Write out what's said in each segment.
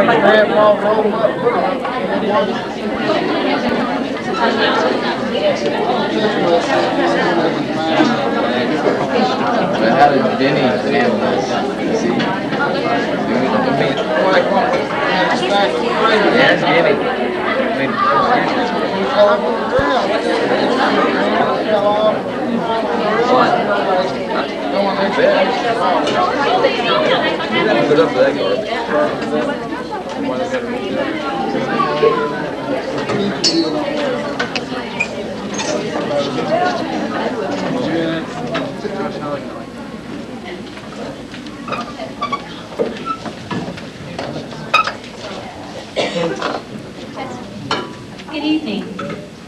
grab them all, roll them up, put them up. But how did Denny feel? See? That's Denny. Put up that garbage. Good evening.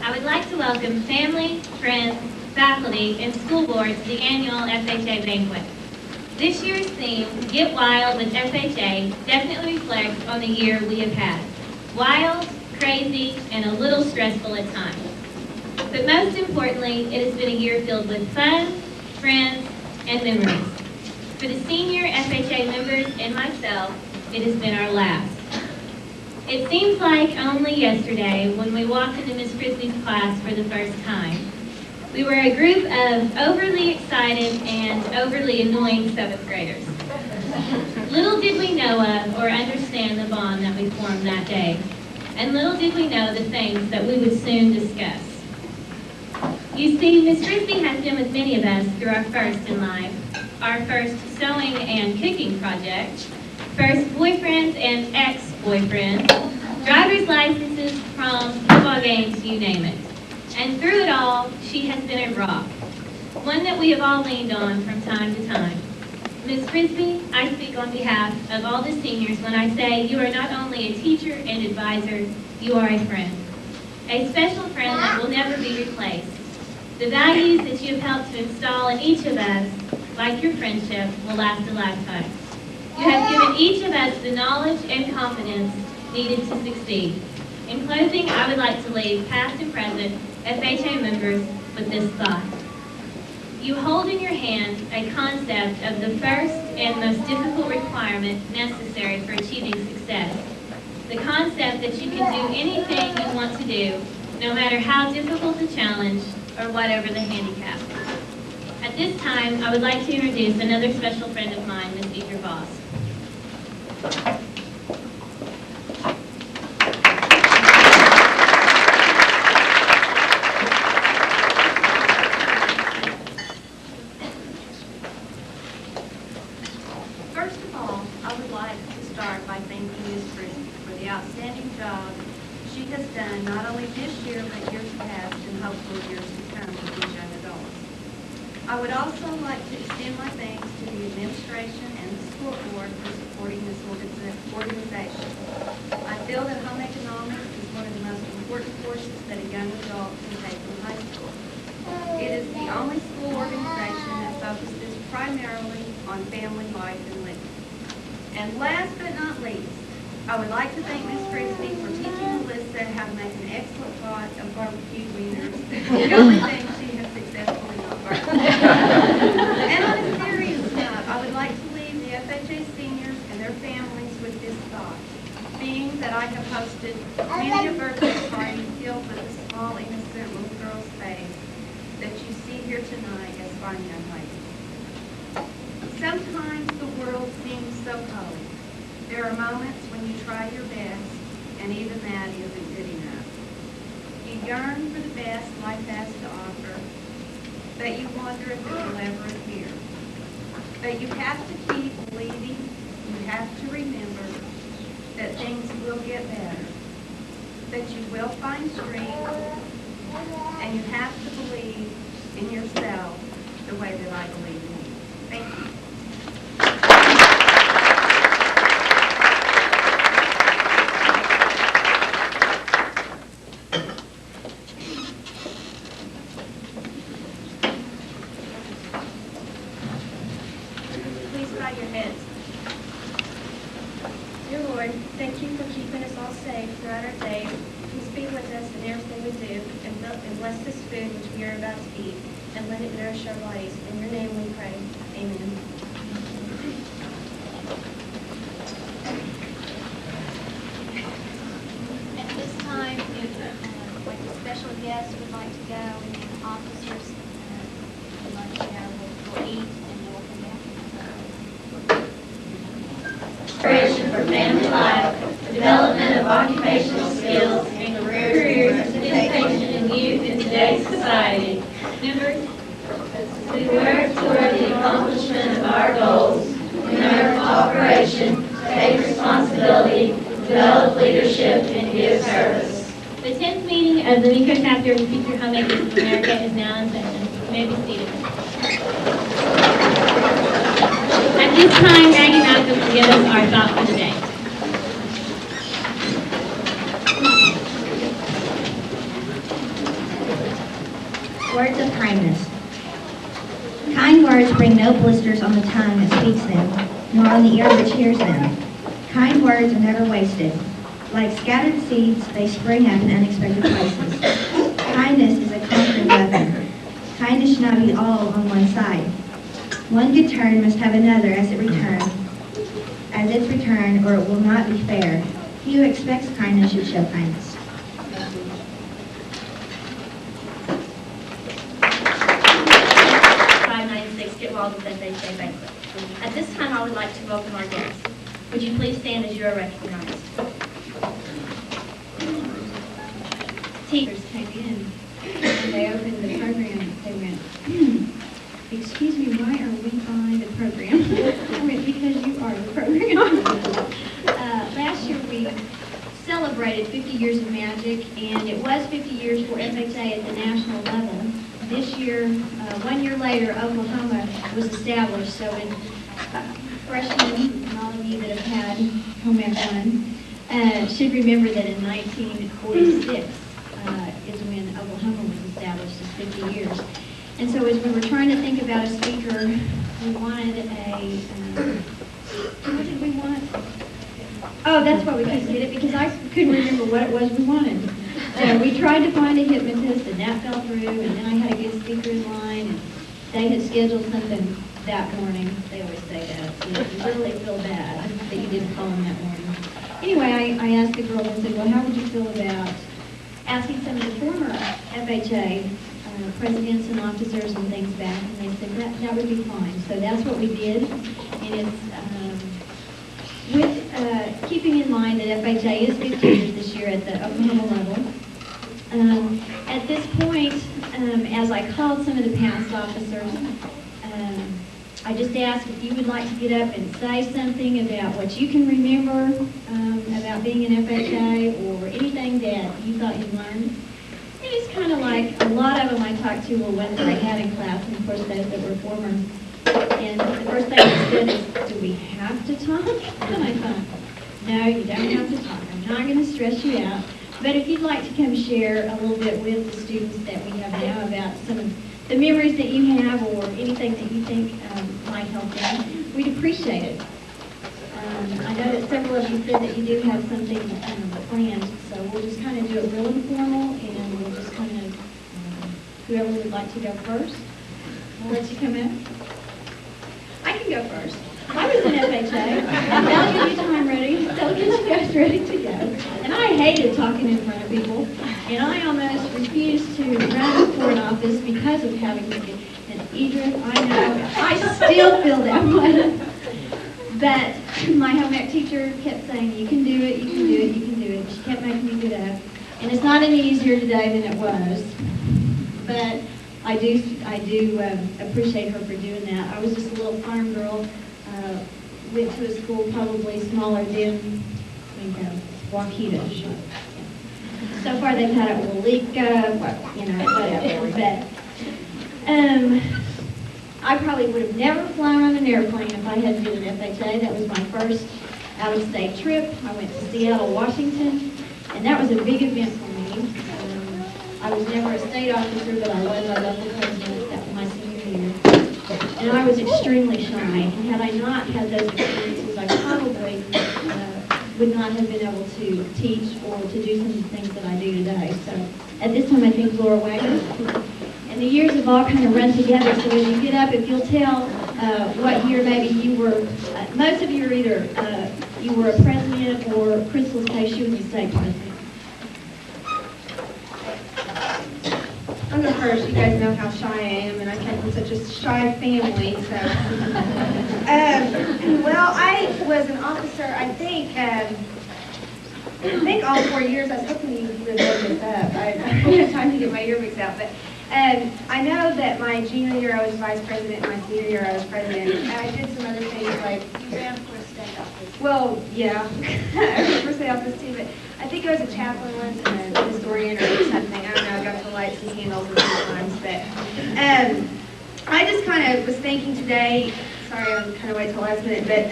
I would like to welcome family, friends, faculty, and school board to the annual FHA Banquet. This year's theme, Get Wild with FHA, definitely reflects on the year we have had. Wild, crazy, and a little stressful at times. But most importantly, it has been a year filled with fun, friends, and memories. For the senior FHA members and myself, it has been our last. It seems like only yesterday when we walked into Ms. Frisbee's class for the first time. We were a group of overly excited and overly annoying 7th graders. Little did we know of or understand the bond that we formed that day, and little did we know the things that we would soon discuss. You see, Ms. Frisbee has been with many of us through our first in life, our first sewing and cooking project, first boyfriends and ex-boyfriends, driver's licenses, proms, football games, you name it. And through it all, she has been a rock, one that we have all leaned on from time to time. Ms. Frisbee, I speak on behalf of all the seniors when I say you are not only a teacher and advisor, you are a friend. A special friend that will never be replaced. The values that you have helped to install in each of us, like your friendship, will last a lifetime. You have given each of us the knowledge and confidence needed to succeed. In closing, I would like to leave past and present FHA members with this thought. You hold in your hand a concept of the first and most difficult requirement necessary for achieving success. The concept that you can do anything you want to do, no matter how difficult the challenge or whatever the handicap. At this time, I would like to introduce another special friend of mine, Ms. Deidre Voss. First of all, I would like to start by thanking Ms. Frisbee for the outstanding job she has done not only this year but years past and hopefully years to come with these young adults. I would also like to extend my thanks to the administration and the school board for supporting this organization. I feel that home economics is one of the most important courses that a young adult can take in high school. It is the only school organization that focuses primarily on family life and living. And last but not least, I would like to thank Ms. Frisbee for teaching Melissa how to make an excellent pot of barbecue wieners, the only thing she has successfully not burned. And on a serious note, I would like to leave the FHA seniors and their families with this thought, being that I have hosted many a birthday party filled with a small, innocent little girl's face that you see here tonight as fine young ladies. Sometimes the world seems so cold. There are moments when you try your best, and even that isn't good enough. You yearn for the best life has to offer, but you wonder if it will ever appear. But you have to keep believing, you have to remember that things will get better, that you will find strength, and you have to believe in yourself the way that I believe in you. Thank you. Please bow your heads. Dear Lord, thank you for keeping us all safe throughout our day. Please be with us in everything we do, and bless this food which we are about to eat, and let it nourish our bodies. In your name we pray. Amen. guests would like to go, and then officers would like to go, we'll eat, and then we'll come back. Preparation for family life, development of occupational skills, and careers, participation in youth in today's society. Members, we work toward the accomplishment of our goals, in our cooperation, take responsibility, develop leadership, and give service. The 10th meeting of the Minco chapter of the Future Homemakers of America is now in session. You may be seated. At this time, Maggie Malcolm will give us our thought for the day. Words of kindness. Kind words bring no blisters on the tongue that speaks them, nor on the ear which hears them. Kind words are never wasted. Like scattered seeds, they spring up in unexpected places. Kindness is a conquering weapon. Kindness should not be all on one side. One good turn must have another as its return, or it will not be fair. He who expects kindness should show kindness. 596 Get Wild with FHA Banquet. At this time, I would like to welcome our guests. Would you please stand as you are recognized? Teachers came in and they opened the program. They went, excuse me, why are we buying the program? I went, because you are the program. Last year we celebrated 50 years of magic, and it was 50 years for FHA at the national level. This year, 1 year later, Oklahoma was established. So in freshmen, and all of you that have had home ec 1, should remember that in 1946 is when Oklahoma was established, as 50 years. And so as we were trying to think about a speaker, we wanted a, what did we want? Oh, that's why we couldn't get it, because I couldn't remember what it was we wanted. We tried to find a hypnotist, and that fell through, and then I had a good speaker in line, and they had scheduled something that morning. They always say that, so you really feel bad that you didn't call them that morning. Anyway, I asked the girls, I said, well, how would you feel about asking some of the former FHA presidents and officers and things back, and they said that would be fine. So that's what we did, and it's with keeping in mind that FHA is 50 years this year at the Oklahoma level. At this point, as I called some of the past officers, I just asked if you would like to get up and say something about what you can remember about being an FHA, or anything that you thought you learned. And it's kind of like, a lot of them I talked to were ones that I had in class, and of course those that were former. And the first thing they said is, do we have to talk? And I thought, no, you don't have to talk. I'm not going to stress you out. But if you'd like to come share a little bit with the students that we have now about some of the memories that you have, or anything that you think might help them, we'd appreciate it. I know that several of you said that you do have something planned, so we'll just kind of do it real informal, and we'll just kind of, whoever would like to go first, we'll let you come in. I can go first. I was in FHA, and they'll give you time ready. They'll get you guys ready to go. And I hated talking in front of people, and I almost refused to run for an office because of having to get an Edith. I know, I still feel that way. But my home ec teacher kept saying, you can do it, you can do it, you can do it. She kept making me get up. And it's not any easier today than it was. But I do appreciate her for doing that. I was just a little farm girl. Went to a school probably smaller than Waukeeta. So far they've had it Walika, whatever. But I probably would have never flown on an airplane if I hadn't been an FHA. That was my first out-of-state trip. I went to Seattle, Washington, and that was a big event for me. I was never a state officer, but I was our local president. That was my senior year. And I was extremely shy. And had I not had those experiences, I probably would not have been able to teach or to do some of the things that I do today. So at this time, I think Laura Wagner. And the years have all kind of run together. So as you get up, if you'll tell what year maybe you were, most of you are either you were a president, or Crystal's case, she was a state president. I'm the first. You guys know how shy I am, and I come from such a shy family. So, well, I was an officer. I think all 4 years. I was hoping you would look this up. I don't have time to get my yearbooks out, but I know that my junior year I was vice president, and my senior year I was president. And I did some other things like You ran for state office. well, yeah, I was for state office too, but I think I was a chaplain once and a historian or something. I don't know, I got to light some candles a few times, but I just kind of was thinking today, sorry I'm kind of waiting till last minute, but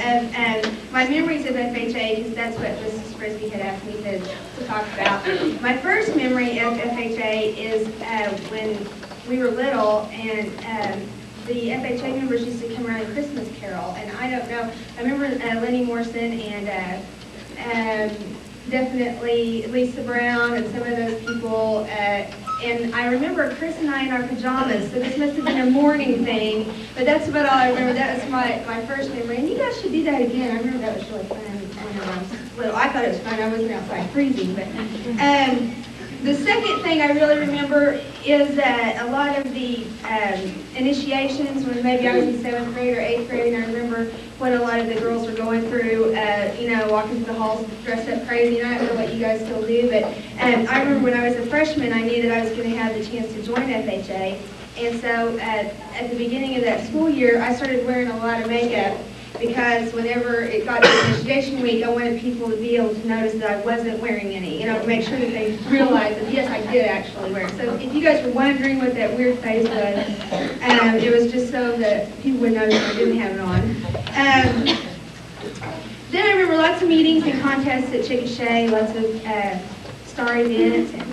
my memories of FHA, because that's what Mrs. Frisbee had asked me to talk about. My first memory of FHA is when we were little, and the FHA members used to come around and Christmas carol, and I don't know, I remember Lenny Morrison and definitely Lisa Brown and some of those people, and I remember Chris and I in our pajamas, so this must have been a morning thing, but that's about all I remember. That was my first memory, and you guys should do that again. I remember that was really fun when I was little. I thought it was fun. I wasn't outside freezing, but the second thing I really remember is that a lot of the initiations, when maybe I was in 7th grade or 8th grade, and I remember what a lot of the girls were going through, walking through the halls dressed up crazy, and I don't know what you guys still do, but I remember when I was a freshman, I knew that I was going to have the chance to join FHA, and so at the beginning of that school year, I started wearing a lot of makeup, because whenever it got to initiation week, I wanted people to be able to notice that I wasn't wearing any, to make sure that they realized that, yes, I did actually wear it. So if you guys were wondering what that weird face was, it was just so that people would notice I didn't have it on. Then I remember lots of meetings and contests at Chickasha, lots of star events, and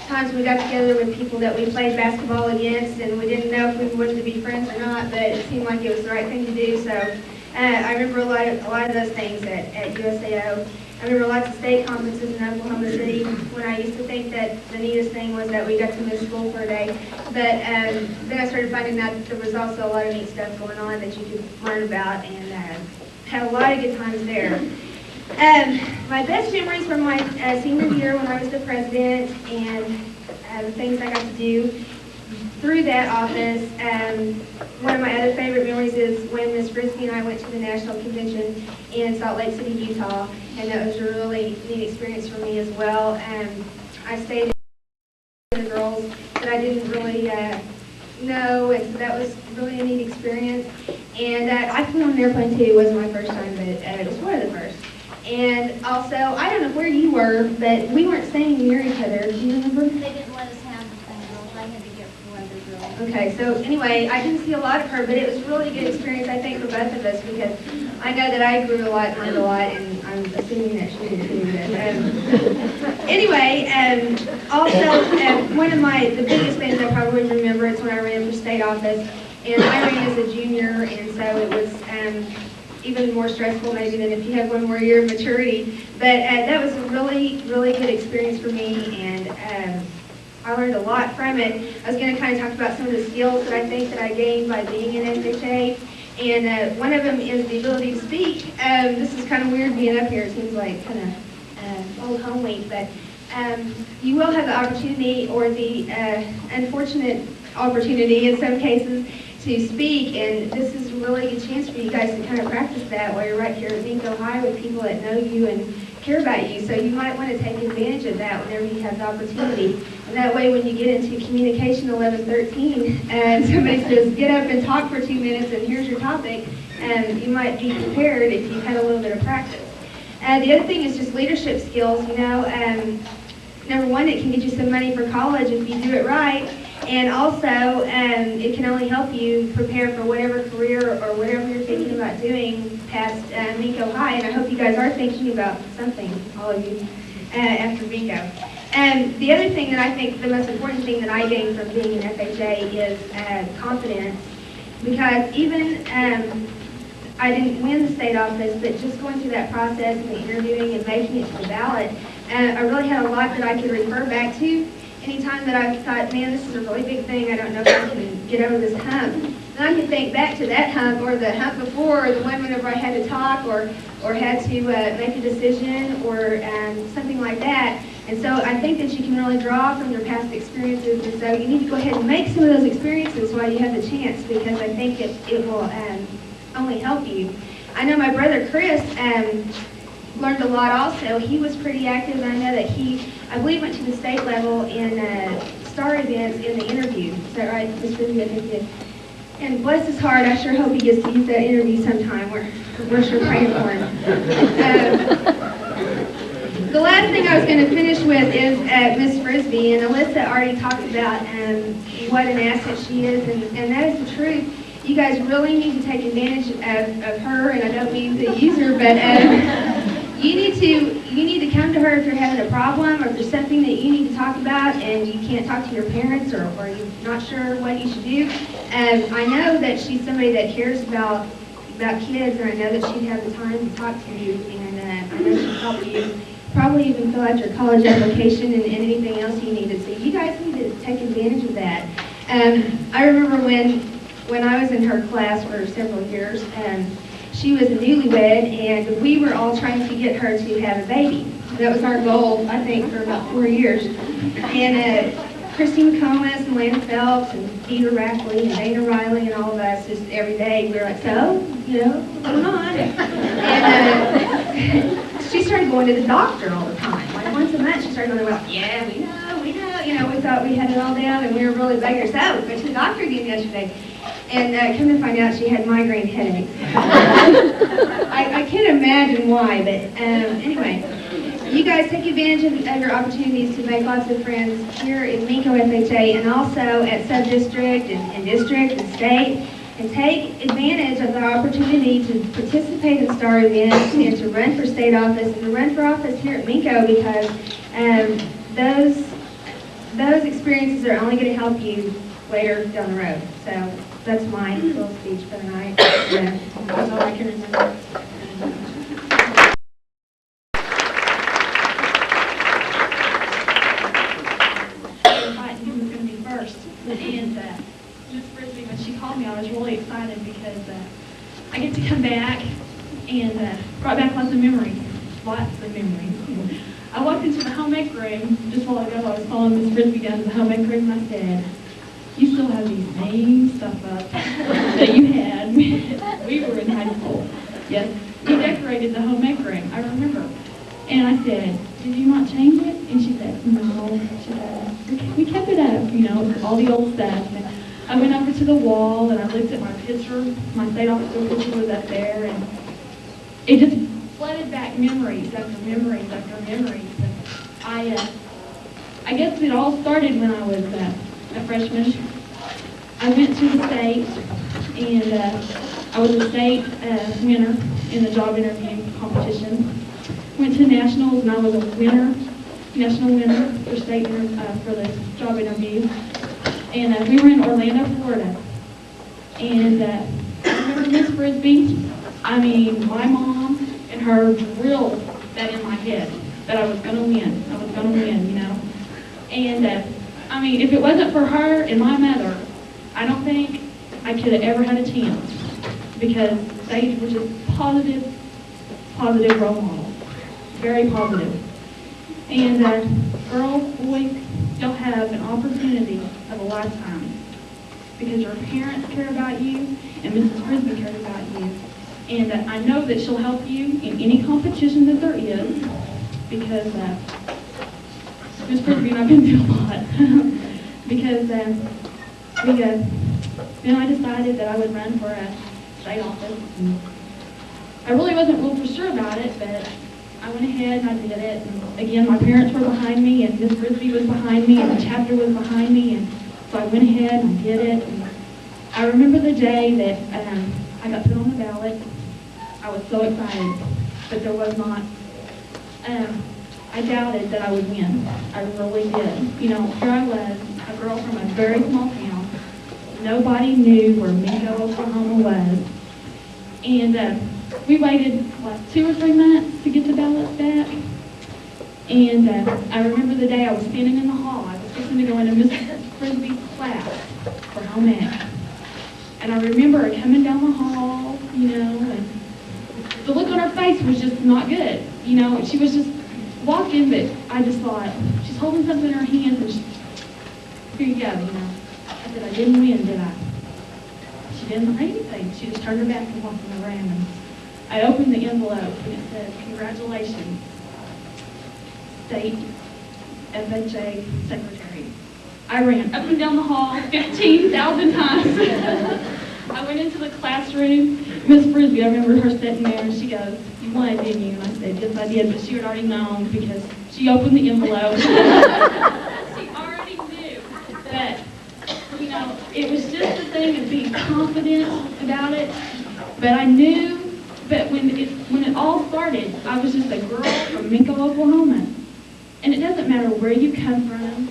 times we got together with people that we played basketball against, and we didn't know if we wanted to be friends or not, but it seemed like it was the right thing to do, so I remember a lot of those things at USAO. I remember lots of state conferences in Oklahoma City when I used to think that the neatest thing was that we got to miss school for a day. But then I started finding out that there was also a lot of neat stuff going on that you could learn about, and had a lot of good times there. My best memories from my senior year when I was the president, and the things I got to do through that office. One of my other favorite memories is when Ms. Frisbee and I went to the National Convention in Salt Lake City, Utah, and that was a really neat experience for me as well. I stayed with the girls that I didn't really know, and so that was really a neat experience. And I flew on an airplane too. It wasn't my first time, but it was one of the first. And also, I don't know where you were, but we weren't staying near each other. Do you remember? They didn't let us have the thing, girls. I had to get 4 other girls. Okay, so anyway, I didn't see a lot of her, but it was a really good experience, I think, for both of us, because I know that I grew a lot and learned a lot, and I'm assuming that she did too. But, anyway, also, one of the biggest things I probably remember is when I ran for state office, and I ran as a junior, and so it was even more stressful maybe than if you had one more year of maturity. But that was a really, really good experience for me, and I learned a lot from it. I was going to kind of talk about some of the skills that I think that I gained by being in FHA, and one of them is the ability to speak. This is kind of weird being up here. It seems like kind of old home week, but you will have the opportunity, or the unfortunate opportunity in some cases, to speak, and this is a really good chance for you guys to kind of practice that while you're right here at Minco High with people that know you and care about you. So you might want to take advantage of that whenever you have the opportunity. And that way when you get into communication 1113 and somebody says, get up and talk for 2 minutes and here's your topic, you might be prepared if you've had a little bit of practice. The other thing is just leadership skills. Number one, it can get you some money for college if you do it right. And also, it can only help you prepare for whatever career or whatever you're thinking about doing past Minco High. And I hope you guys are thinking about something, all of you, after Minco. And the other thing that I think, the most important thing that I gained from being an FHA is confidence. Because even I didn't win the state office, but just going through that process and the interviewing and making it to the ballot, I really had a lot that I could refer back to. Anytime that I thought, man, this is a really big thing, I don't know if I can get over this hump. And I can think back to that hump, or the hump before, or the one whenever I had to talk, or had to make a decision, or something like that. And so I think that you can really draw from your past experiences, and so you need to go ahead and make some of those experiences while you have the chance, because I think it will only help you. I know my brother Chris learned a lot also. He was pretty active, and I know that I believe, went to the state level in star events in the interview. Is that right, Ms. Ruby? I think he did. And bless his heart, I sure hope he gets to use that interview sometime. We're sure praying for him. The last thing I was going to finish with is Miss Frisbee, and Alyssa already talked about what an asset she is, and that is the truth. You guys really need to take advantage of her, and I don't mean to use her, but you need to come to her if you're having a problem, or if there's something that you need to talk about and you can't talk to your parents, or you're not sure what you should do. I know that she's somebody that cares about kids, and I know that she'd have the time to talk to you, and I know she'd help you probably even fill out your college application and anything else you needed. So you guys need to take advantage of that. I remember when I was in her class for several years, she was a newlywed, and we were all trying to get her to have a baby. That was our goal, I think, for about 4 years. And Christy McComas and Lana Phelps and Peter Rackley and Dana Riley and all of us, just every day, we were like, so, what's going on? And she started going to the doctor all the time. Like once a month, she started going, well, yeah, we know. We thought we had it all down, and we were really beggars. So, we went to the doctor again yesterday. And come to find out, she had migraine headaches. I can't imagine why, but anyway. You guys take advantage of your opportunities to make lots of friends here in Minco FHA, and also at sub-district and district and state. And take advantage of the opportunity to participate in STAR events and to run for state office and to run for office here at Minco, because those experiences are only going to help you later down the road. So that's my little speech for the night. That's all I can remember. Who was going to be first. And Miss Frisbee, when she called me, I was really excited because I get to come back and brought back lots of memories. I walked into the home ec room just a while ago. I was following Miss Frisbee down to the home ec room, and I said, "You still have these same stuff up that you had when we were in high school." Yes, we decorated the home ec room, I remember. And I said, "Did you not change it?" And she said, "No." She said, "We kept it up, all the old stuff." And I went over to the wall and I looked at my picture. My state officer picture was up there, and it just flooded back memories after memories after memories. And I guess it all started when I was a freshman. I went to the state, and I was a state winner in the job interview competition. Went to nationals, and I was a national winner for state for the job interview. And we were in Orlando, Florida. And I remember Miss Frisbee. My mom and her drilled that in my head that I was going to win. I was going to win, And if it wasn't for her and my mother, I don't think I could have ever had a chance, because they were just positive role models. Very positive. And girls, boys, you'll have an opportunity of a lifetime, because your parents care about you and Mrs. Frisbee cares about you. And I know that she'll help you in any competition that there is, because Miss Frisbee and I've been through a lot. Because then I decided that I would run for a state office. And I really wasn't real for sure about it, but I went ahead and I did it. And again, my parents were behind me, and Miss Frisbee was behind me, and the chapter was behind me, and so I went ahead and I did it. And I remember the day that I got put on the ballot. I was so excited, but there was not. I doubted that I would win. I really did. Here I was, a girl from a very small town. Nobody knew where Minco, Oklahoma was. And we waited, 2 or 3 months to get the ballots back. And I remember the day I was standing in the hall. I was fixing to go into Mrs. Frisbee's class for home ec. And I remember her coming down the hall, and the look on her face was just not good. She was just walked in, but I just thought, she's holding something in her hands, and here you go, you know. I said, I didn't win, did I? She didn't say anything. She just turned her back and walked around. And I opened the envelope, and it said, congratulations, State FHA Secretary. I ran up and down the hall 15,000 times. I went into the classroom. Miss Frisbee, I remember her sitting there, and she goes, you won, didn't you? And I said, yes, I did, but she had already known because she opened the envelope. She already knew. But, you know, it was just a thing of being confident about it. But I knew, but when it all started, I was just a girl from Minco, Oklahoma. And it doesn't matter where you come from,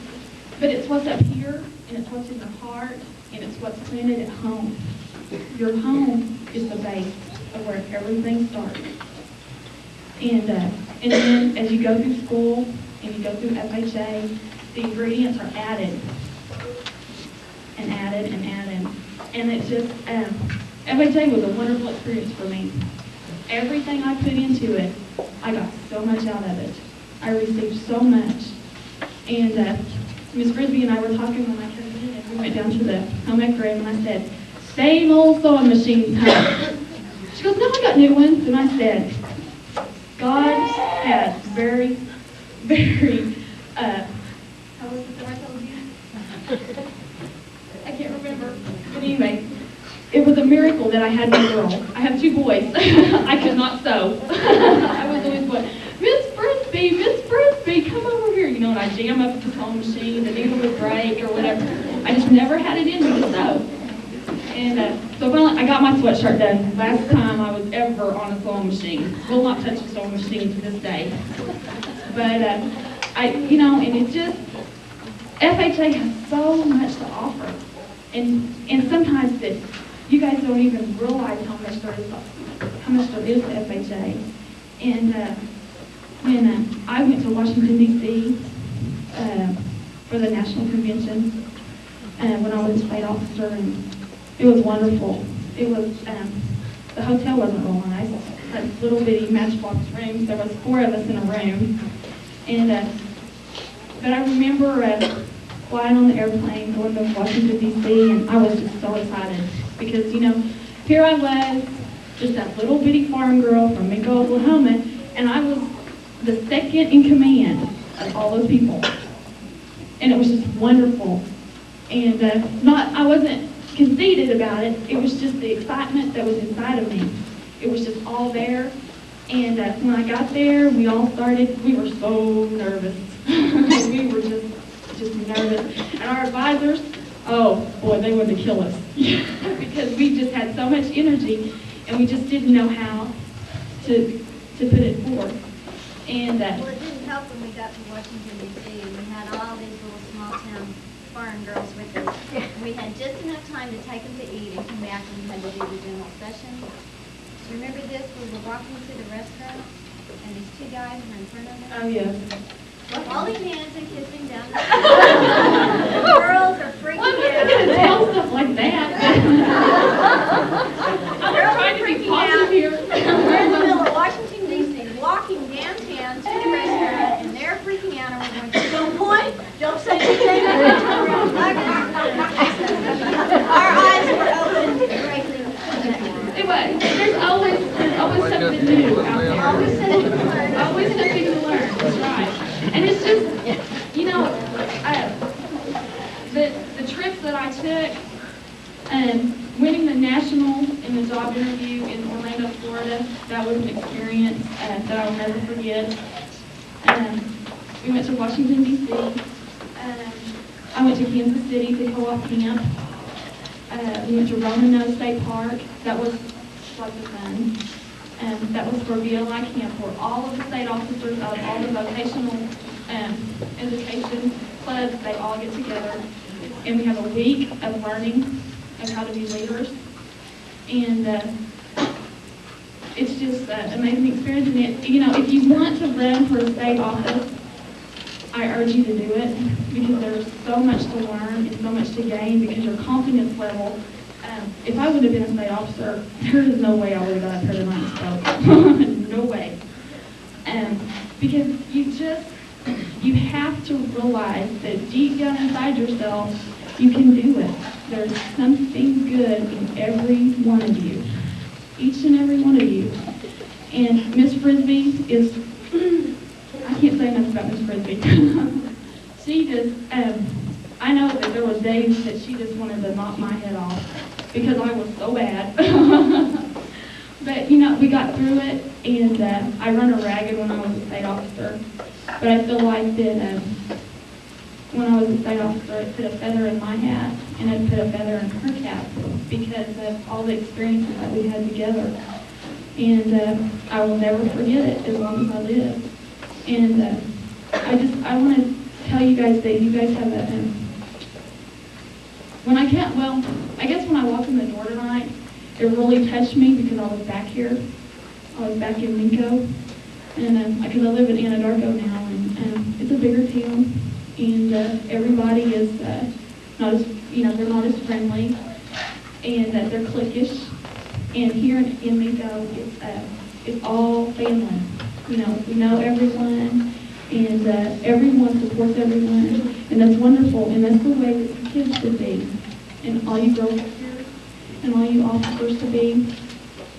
but it's what's up here, and it's what's in your heart, and it's what's planted at home. Your home is the base of where everything starts. And then as you go through school and you go through FHA, the ingredients are added and added and added. And it's just, FHA was a wonderful experience for me. Everything I put into it, I got so much out of it. I received so much. And Ms. Frisbee and I were talking when I came in, and we went down to the home ec room, and I said, same old sewing machine, huh? She goes, no, I got new ones. And I said, God has very, very, how was it that I told you? I can't remember. But anyway, it was a miracle that I had my girl. I have two boys. I could not sew. I was always going, Miss Frisbee, come over here. You know, and I jam up the sewing machine, the needle would break or whatever. I just never had it in me to sew. And so finally, I got my sweatshirt done. Last time I was ever on a sewing machine. Will not touch a sewing machine to this day. But, you know, and it's just, FHA has so much to offer. And sometimes that you guys don't even realize how much there is to FHA. And when I went to Washington, D.C. For the National Convention, when I was a state officer, and it was wonderful. It was, the hotel wasn't real nice. It had little bitty matchbox rooms. There was 4 of us in a room. And, but I remember flying on the airplane, going to Washington, D.C., and I was just so excited. Because, you know, here I was, just that little bitty farm girl from Minco, Oklahoma, and I was the second in command of all those people. And it was just wonderful. And I wasn't conceited about it. It was just the excitement that was inside of me. It was just all there. And when I got there, we all started, we were so nervous. We were just nervous. And our advisors, oh boy, they wanted to kill us. Because we just had so much energy, and we just didn't know how to put it forth. And Well, it didn't help when we got to Washington, D.C., and we had all these little small-town farm girls with us. We had just enough time to take them to eat and come back, and we had to do the general session. Do you remember this? We were walking to the restaurant, and these 2 guys were in front of us. oh yeah. Holding hands and kissing down the street. Girls are freaking Well, I'm not going to out. tell stuff like that. I'm trying to be positive here. We're in the middle of Washington, D.C., walking downtown to the restaurant, and they're freaking out, and we're going, don't point, don't say anything. Our eyes were open greatly. Anyway, there's always something new out there. Always something to learn. Always something to learn. That's right. And it's just, you know, the trips that I took, winning the national in the job interview in Orlando, Florida, that was an experience that I will never forget. We went to Washington, D.C. I went to Kansas City to co-op camp. We went to Roanoke State Park. That was lots of fun. That was for VLI camp, where all of the state officers of all the vocational education clubs, they all get together. And we have a week of learning of how to be leaders. And it's just an amazing experience. And it, you know, if you want to run for a state office, I urge you to do it, because there's so much to learn and so much to gain, because your confidence level, if I would have been a state officer, there is no way I would have got up here tonight and spoke. No way. because you have to realize that deep down inside yourself, you can do it. There's something good in every one of you, each and every one of you. And Miss Frisbee is, I can't say enough about Miss Frisbee. She just, I know that there was days that she just wanted to knock my head off because I was so bad. But, we got through it, and I run a ragged when I was a state officer. But I feel like that when I was a state officer, it put a feather in my hat, and it put a feather in her cap because of all the experiences that we had together. And I will never forget it as long as I live. And I want to tell you guys that you guys have a, I guess when I walked in the door tonight, it really touched me because I was back here. I was back in Minco, and because I live in Anadarko now, and it's a bigger town, and everybody is not as, they're not as friendly, and they're cliquish. And here in Minco, it's all family. We know everyone, and everyone supports everyone, and that's wonderful, and that's the way that the kids should be, and all you girls here, and all you officers to be.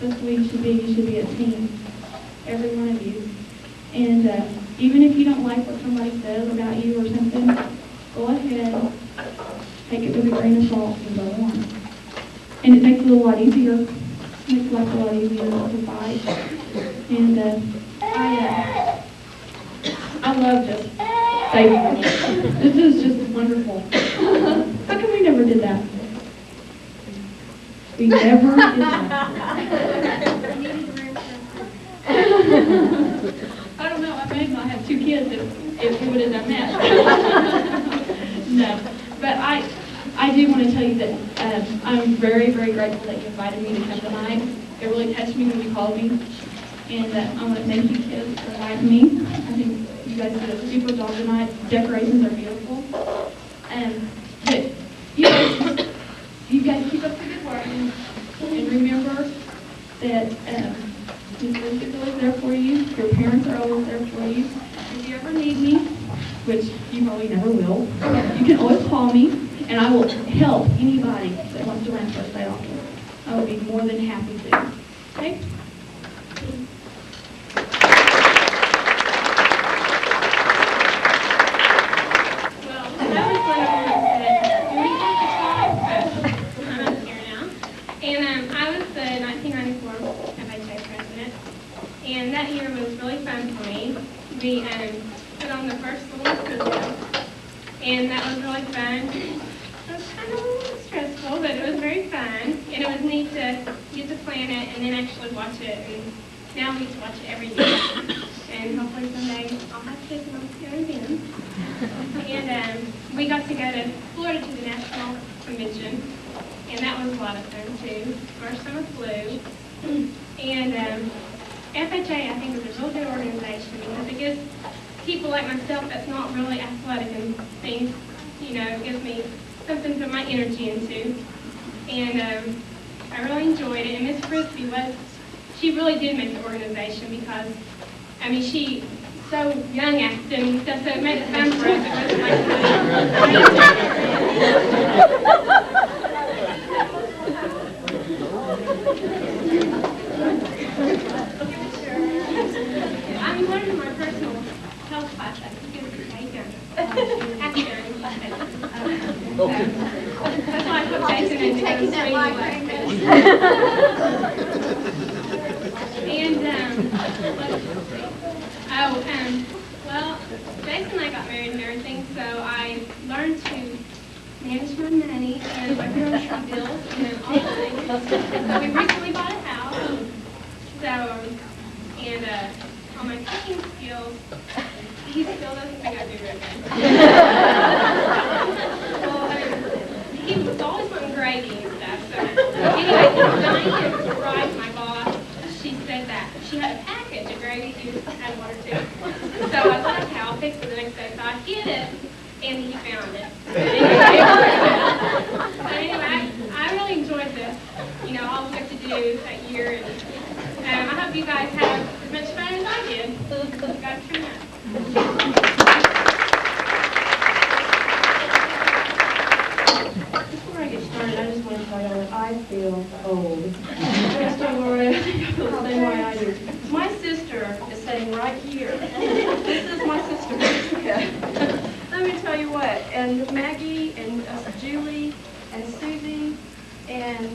That's the way you should be. You should be a team, every one of you. And even if you don't like what somebody says about you or something, go ahead, take it with a grain of salt and go on. And it makes it a lot easier. It makes life a lot easier to fight. And I love just saving them. This is just wonderful. How come we never did that? We never did that. I don't know. I may not have 2 kids if we would have done that. No. But I do want to tell you that I'm very, very grateful that you invited me to come tonight. It really touched me when you called me. And I want to thank you kids for inviting me. I think you guys did a super job tonight. Decorations are beautiful. But you guys keep up the good work. And remember that Miss Lucy is always there for you. Your parents are always there for you. If you ever need me, which you probably never will, you can always call me, and I will help anybody that wants to run for a state office. I will be more than happy to. Okay? And that year was really fun for me. We put on the first little school bus, and that was really fun. It was kind of a little stressful, but it was very fun. And it was neat to get to plan it and then actually watch it. And now we get to watch it every day. And hopefully someday I'll have kids and I'll go again. And we got to go to Florida to the National Convention, and that was a lot of fun too. First time I flew. And FHA, I think, is a real good organization because it gives people like myself that's not really athletic and things, it gives me something to put my energy into. And I really enjoyed it. And Miss Frisbee she really did make the organization because, she's so young acting and stuff, so it made it fun for us. It wasn't I'm learning my personal health class. I could give it a take that's why I put Jason in to go screening last well, Jason and I got married and everything, so I learned to manage my money and my grocery bills and all the things. So we recently bought a house, and on my cooking skills, he still doesn't think I do very good. He was always wanting gravy and stuff, so anyway, Diane surprised my boss. She said that she had a package of gravy she just had water too. So I said, okay, I'll fix it the next day. So I hid it, and he found it. But anyway, I really enjoyed this, all we got to do that year. And I hope you guys have as much fun as I did. You guys come out. feel old. Don't worry, I think I feel the same way I do. My sister is sitting right here. This is my sister, Jessica. Let me tell you what, and Maggie, and Julie, and Susie, and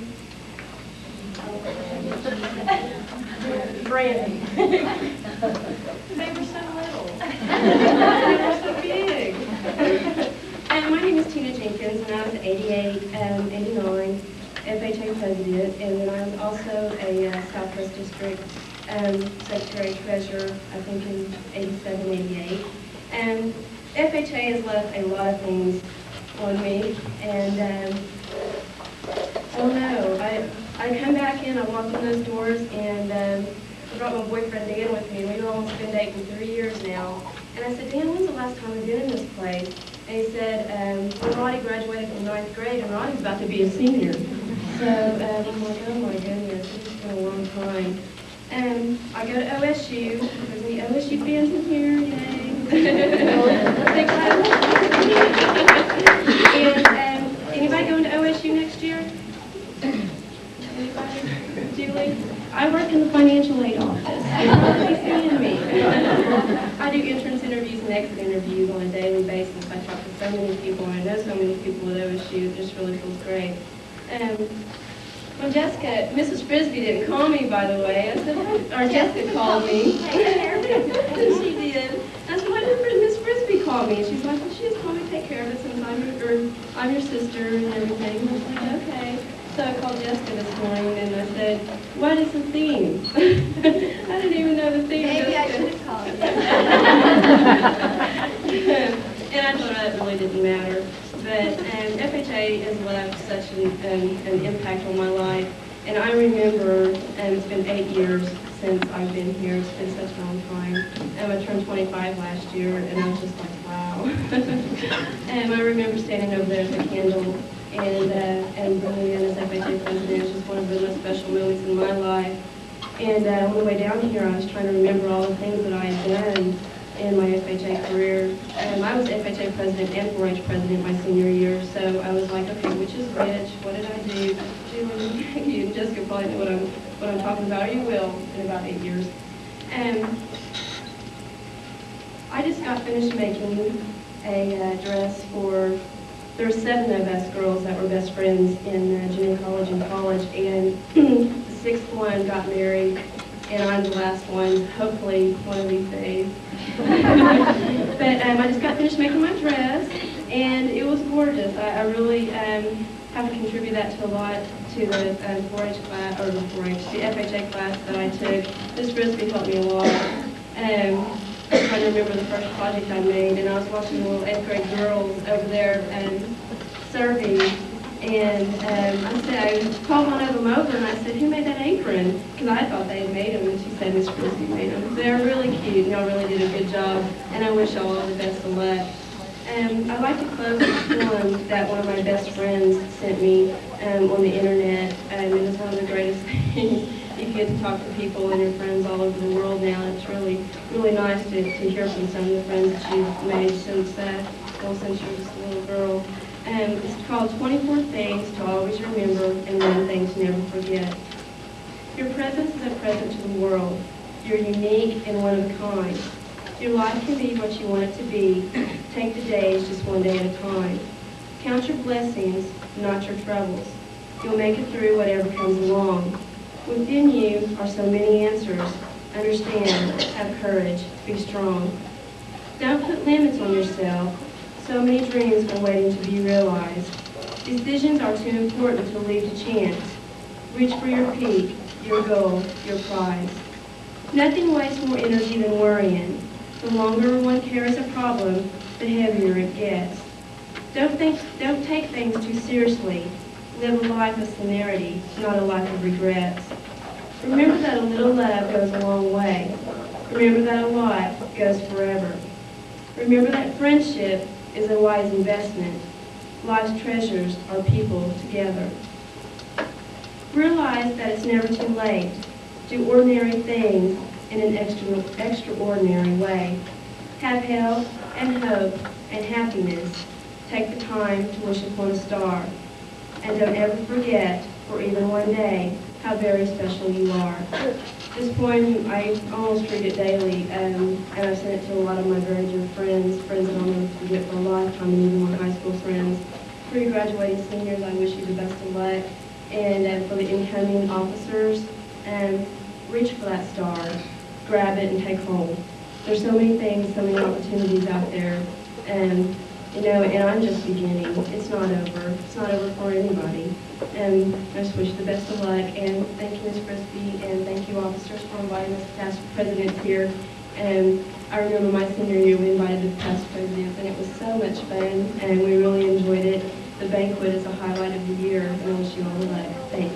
Brandy. They were so little. They were so big. And my name is Tina Jenkins, and I was 88, 89 FHA president, and then I'm also a Southwest District Secretary Treasurer, I think in 87, 88. And FHA has left a lot of things on me, and I don't know. I come back in, I walk in those doors, and I brought my boyfriend Dan with me, and we've almost been dating 3 years now. And I said, Dan, when's the last time we've been in this place? And he said, when Roddy graduated from 9th grade, and Roddy's about to be a senior. So I'm like, oh my goodness, this has been a long time. I go to OSU. There's any OSU fans in here? Yay. And anybody going to OSU next year? Anybody? Julie? I work in the financial aid office. You're probably seeing me. I do entrance interviews and exit interviews on a daily basis. I talk to so many people, and I know so many people at OSU. It just really feels great. Well, Jessica, Mrs. Frisbee didn't call me, by the way. I said, or Jessica called me. She did. I said, why didn't Miss Frisbee call me? And she's like, well, she just called me to take care of it since I'm your sister and everything. And I was like, okay. So I called Jessica this morning and I said, what is the theme? I didn't even know the theme. Maybe Jessica. I should have called you. And I told her that really didn't matter. But FHA has left such an impact on my life. And I remember, it's been 8 years since I've been here. It's been such a long time. I turned 25 last year, and I was just like, wow. And I remember standing over there at the candle and bringing in as FHA president. It was just one of the most special moments in my life. And on the way down here, I was trying to remember all the things that I had done in my FHA career. I was FHA president and 4-H president my senior year, so I was like, okay, which is which? What did I do? Julie, you and Jessica probably know what I'm talking about, or you will in about 8 years. I just got finished making a dress for, there were 7 of us girls that were best friends in junior college and college, and the 6th one got married, and I'm the last one, hopefully one of these days. But I just got finished making my dress, and it was gorgeous. I really have to contribute that to a lot to the 4-H class, or the 4-H, the FHA class that I took. Ms. Frisbee helped me a lot. I'm trying to remember the first project I made, and I was watching the little 8th grade girls over there serving. And I called one of them over and I said, who made that apron? Because I thought they had made them, and she said Miss Frisbee made them. They're really cute, and y'all really did a good job, and I wish y'all all the best of luck. I'd like to close with one that one of my best friends sent me on the internet, and it's one of the greatest things. You get to talk to people and your friends all over the world now. It's really, really nice to hear from some of the friends that you've made since you're just a little girl. It's called 24 Things to Always Remember and 1 Thing to Never Forget. Your presence is a present to the world. You're unique and one of a kind. Your life can be what you want it to be. Take the days just one day at a time. Count your blessings, not your troubles. You'll make it through whatever comes along. Within you are so many answers. Understand, have courage, be strong. Don't put limits on yourself. So many dreams are waiting to be realized. Decisions are too important to leave to chance. Reach for your peak, your goal, your prize. Nothing wastes more energy than worrying. The longer one carries a problem, the heavier it gets. Don't take things too seriously. Live a life of celerity, not a life of regrets. Remember that a little love goes a long way. Remember that a lot goes forever. Remember that friendship is a wise investment. Life's treasures are people together. Realize that it's never too late. Do ordinary things in an extraordinary way. Have health and hope and happiness. Take the time to wish upon a star. And don't ever forget for even one day how very special you are. This poem, I almost read it daily, and I've sent it to a lot of my very dear friends that I'll never forget for a lifetime, and even my high school friends. For your graduating seniors, I wish you the best of luck. And for the incoming officers, reach for that star, grab it and take hold. There's so many things, so many opportunities out there, and I'm just beginning. It's not over. It's not over for anybody. And I just wish you the best of luck. And thank you, Ms. Frisbee, and thank you, officers, for inviting us past presidents here. And I remember my senior year, we invited the past presidents, and it was so much fun, and we really enjoyed it. The banquet is a highlight of the year, and I wish you all the luck. Thanks.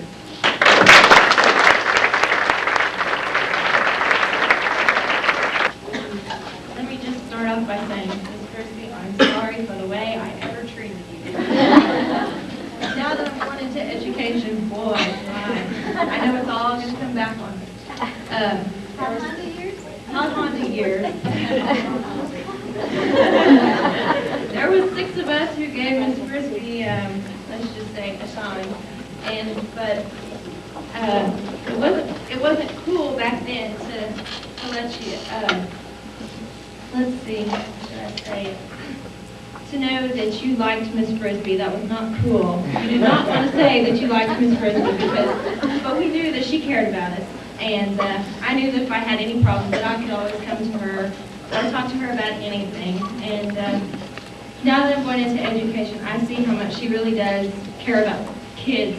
Let me just start off by saying, Ms. Frisbee, I'm sorry for the way I ever treated you. Now that I'm going into education, boy, I know it's all going to come back on me. Not Honda years. There was 6 of us who gave Ms. Frisbee, let's just say, a shine. But it wasn't cool back then to let you, let's see, how should I say it? To know that you liked Miss Frisbee. That was not cool. You did not want to say that you liked Miss Frisbee, but we knew that she cared about us. And I knew that if I had any problems, that I could always come to her or talk to her about anything. And now that I'm going into education, I see how much she really does care about kids,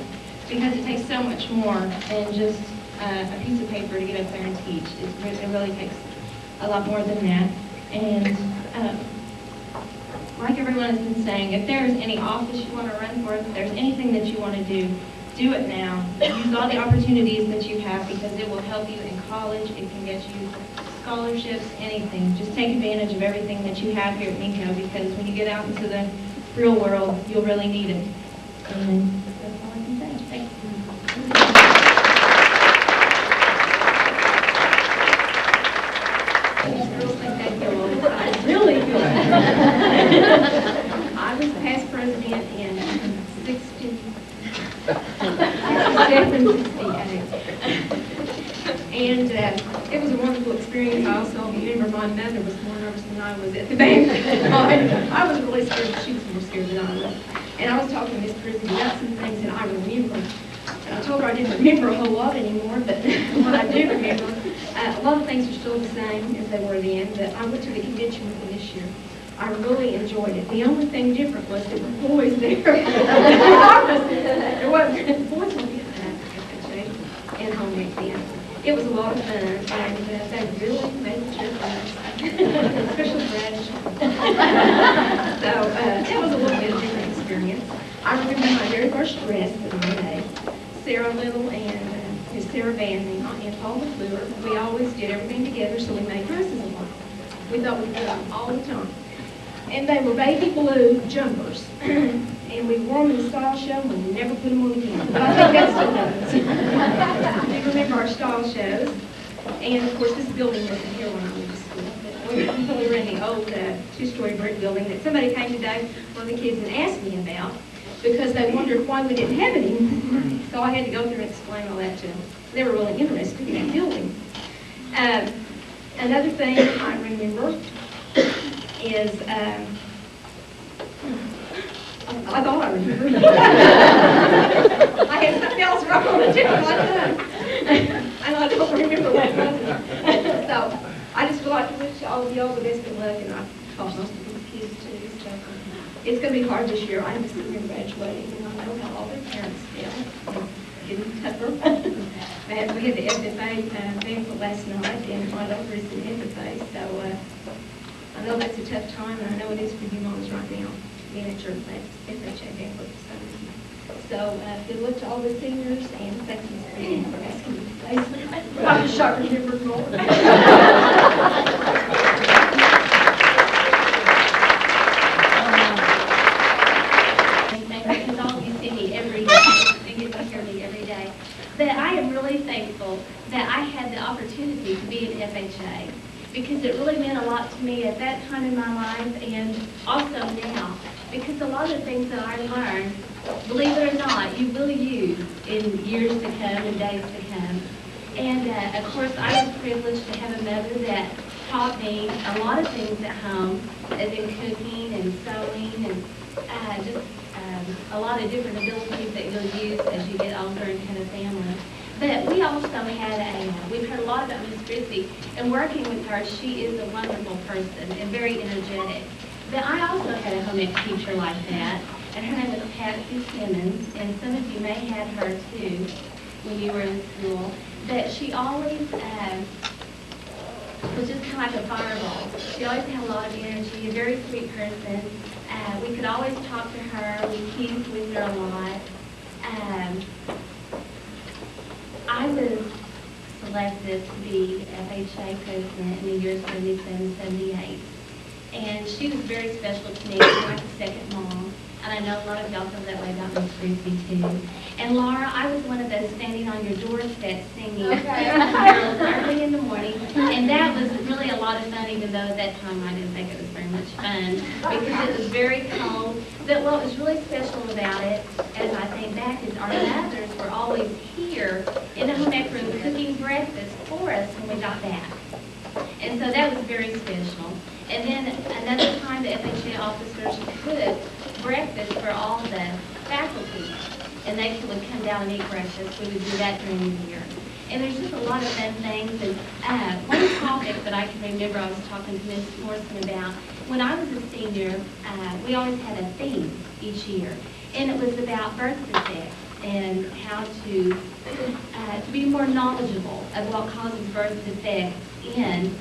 because it takes so much more than just a piece of paper to get up there and teach. It really takes a lot more than that. And like everyone has been saying, if there's any office you want to run for, if there's anything that you want to do it now. Use all the opportunities that you have, because it will help you in college. It can get you scholarships, anything. Just take advantage of everything that you have here at Minco, because when you get out into the real world, you'll really need it. And that's all I can say. Thanks. Really good. I was past president in 67, 68. And it was a wonderful experience. I also remember my mother was more nervous than I was at the banquet. I was really scared. She was more scared than I was. And I was talking to Miss Frisbee about some things that I remember. And I told her I didn't remember a whole lot anymore, but what I do remember, a lot of things are still the same as they were then. But I went to the convention with her this year. I really enjoyed it. The only thing different was there were boys there. There wasn't. Boys don't get that and home ec then. It was a lot of fun, and they really made the trip nice, especially Brad and Sean. So it was a little bit of a different experience. I remember my very first dress that I made. Sarah Little and Miss Sarah Vanley and Paul McClure. We always did everything together, so we made dresses a lot. We thought we could do them all the time. And they were baby blue jumpers. And we wore them in the style show, and we never put them on again. But I think that's still happens. We remember our style shows. And of course, this building wasn't here when I went to school. But we were in the old two-story brick building that somebody came today, one of the kids, and asked me about, because they wondered why we didn't have it anymore. So I had to go through and explain all that to them. They were really interested in that building. Another thing I remember is, I thought I remembered. I had something else wrong on the tip of my tongue. And I don't remember what it was. So I just would like to wish all of y'all the best of luck, and I taught most of these kids too. So it's going to be hard this year. I have a senior graduating, and I know how all their parents feel. It's getting tougher. We had the FFA banquet last night, and my daughter is in FFA, so I know that's a tough time, and I know it is for you moms right now, being at your FHA banquet. So good luck to all the seniors, and thank you for asking me to say something. I wish I remembered more. Because all of you see me every day, and get to hear me every day. But I am really thankful that I had the opportunity to be at FHA. because it really meant a lot to me at that time in my life and also now. Because a lot of the things that I learned, believe it or not, you will use in years to come and days to come. And of course, I was privileged to have a mother that taught me a lot of things at home, as in cooking and sewing and just a lot of different abilities that you'll use as you get older and have a family. But we also had we've heard a lot about Miss Frisbee, and working with her, she is a wonderful person and very energetic. But I also had a home ec teacher like that, and her name was Patsy Simmons, and some of you may have her too when you were in school. But she always was just kind of like a fireball. She always had a lot of energy, a very sweet person. We could always talk to her. We teased with her a lot. I was selected to be FHA president in the year 77, 78. And she was very special to me. She was like a second mom. And I know a lot of y'all feel that way about Miss Frisbee too. And Laura, I was one of those standing on your doorstep singing carols early in the morning. And that was really a lot of fun, even though at that time I didn't think it was very much fun because it was very cold. But what was really special about it, as I think back, is our mothers were always here in the home ec room cooking breakfast for us when we got back. And so that was very special. And then another time the FHA officers cooked breakfast for all the faculty, and they would come down and eat breakfast. We would do that during the year. And there's just a lot of fun things. And one topic that I can remember I was talking to Ms. Morrison about, when I was a senior, we always had a theme each year. And it was about birth defects and how to be more knowledgeable of what causes birth defects in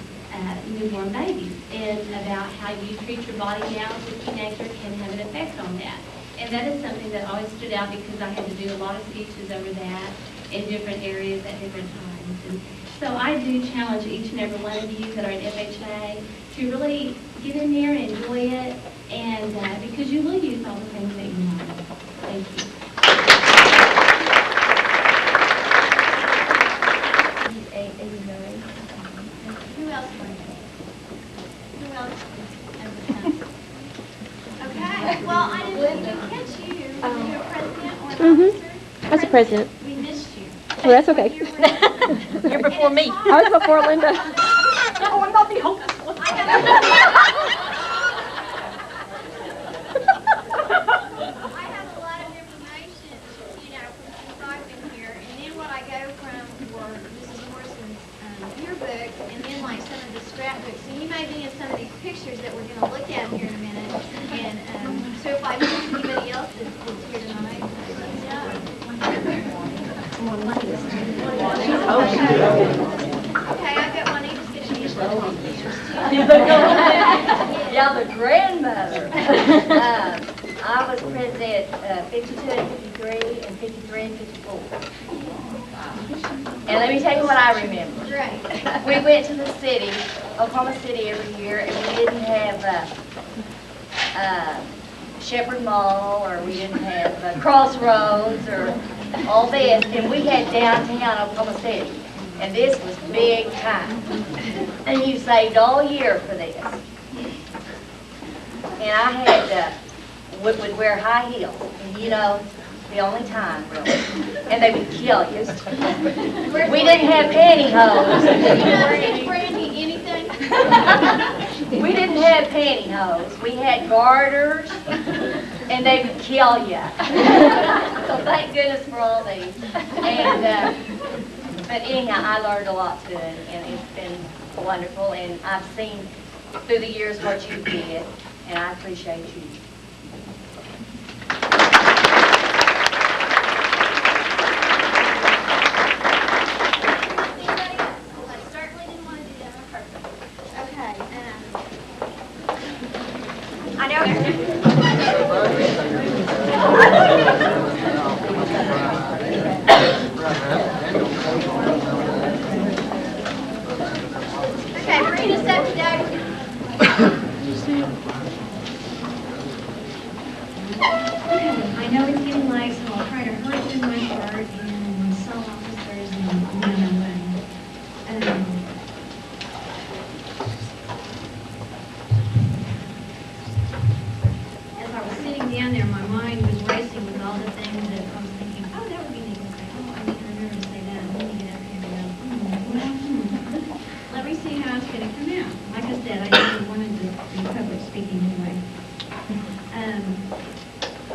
newborn babies, and about how you treat your body now as a teenager can have an effect on that. And that is something that always stood out because I had to do a lot of speeches over that in different areas at different times. And so I do challenge each and every one of you that are at FHA to really get in there and enjoy it, and because you will use all the things that you learn. Thank you. Who else wanted it? Who else? Okay, well, I didn't catch you. Were you a president or an officer? I was a president. We missed you. Well, that's okay. You're before me. I was before Linda. Oh, I'm not the hostess. I have a lot of information, from I've been here, and then what I go from were Mrs. Morrison's yearbook, and then like some of the scrapbooks. And you may be in some of these pictures that we're going to look at here in a minute. And so if I miss anybody else that's here tonight, okay, I've got Juanita's going to be Yeah, the grandmother. I was president 52 and 53 and 53 and 54. And let me tell you what I remember. Right. We went to the city, Oklahoma City every year, and we didn't have Shepherd Mall, or we didn't have Crossroads, or all this. And we had downtown Oklahoma City. And this was big time. And you saved all year for this. And I had, would wear high heels. And the only time, really. And they would kill you. We didn't have pantyhose. Brandy, anything? We didn't have pantyhose. We had garters, and they would kill you. So thank goodness for all these. And, but anyhow, I learned a lot too, and it's been wonderful. And I've seen through the years what you did, and I appreciate you. Okay, bring us up today. I know it's getting late, so I'll try to hurry through my part and sell officers and one. speaking anyway.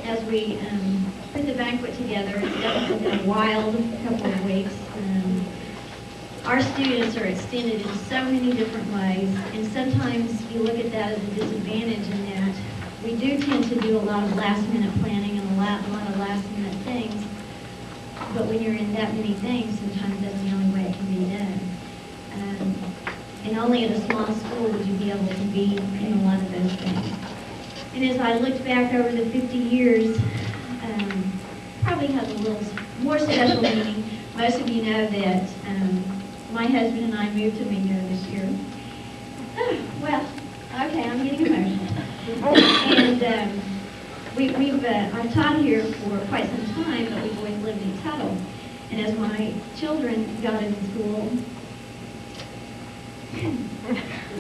As we put the banquet together, it's definitely been a wild couple of weeks. Our students are extended in so many different ways, and sometimes you look at that as a disadvantage in that we do tend to do a lot of last-minute planning and a lot of last-minute things, but when you're in that many things, sometimes that's the only way it can be done. And only at a small school would you be able to be in a lot of those things. And as I looked back over the 50 years, probably has a little more special meaning. Most of you know that my husband and I moved to Minco this year. Well, okay, I'm getting emotional. And I've taught here for quite some time, but we've always lived in Tuttle. And as my children got into school,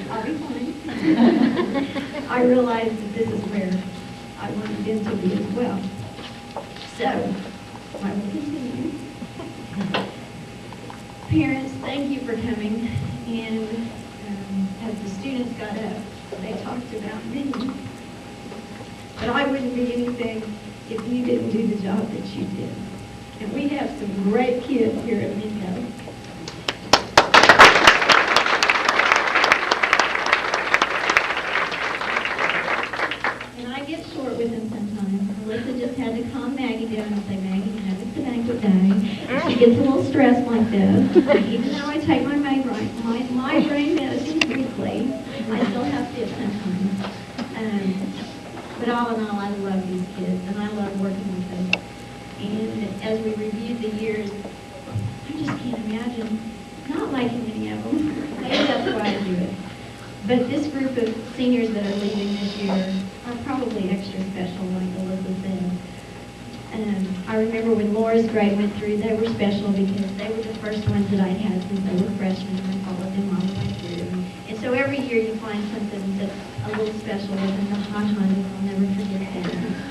I'll be fine. I realized that this is where I wanted them to be as well. So, I will continue. Parents, thank you for coming. And as the students got up, they talked about me. But I wouldn't be anything if you didn't do the job that you did. And we have some great kids here at Minco. And I get short with them sometimes. Melissa just had to calm Maggie down and say, Maggie, you know, it's the banquet day. And she gets a little stressed like this. Even though I take my migraine medicine weekly, I still have fits sometimes. But all in all, I love these kids, and I love working with them. And as we reviewed the years, I just can't imagine not liking any of them. Maybe that's why I do it. But this group of seniors that are leaving this year are probably extra special, like Alyssa said. I remember when Laura's grade went through, they were special because they were the first ones that I'd had since they were freshmen, and I followed them all the way through. And so every year you find something that's a little special within the hot honey. I'll never forget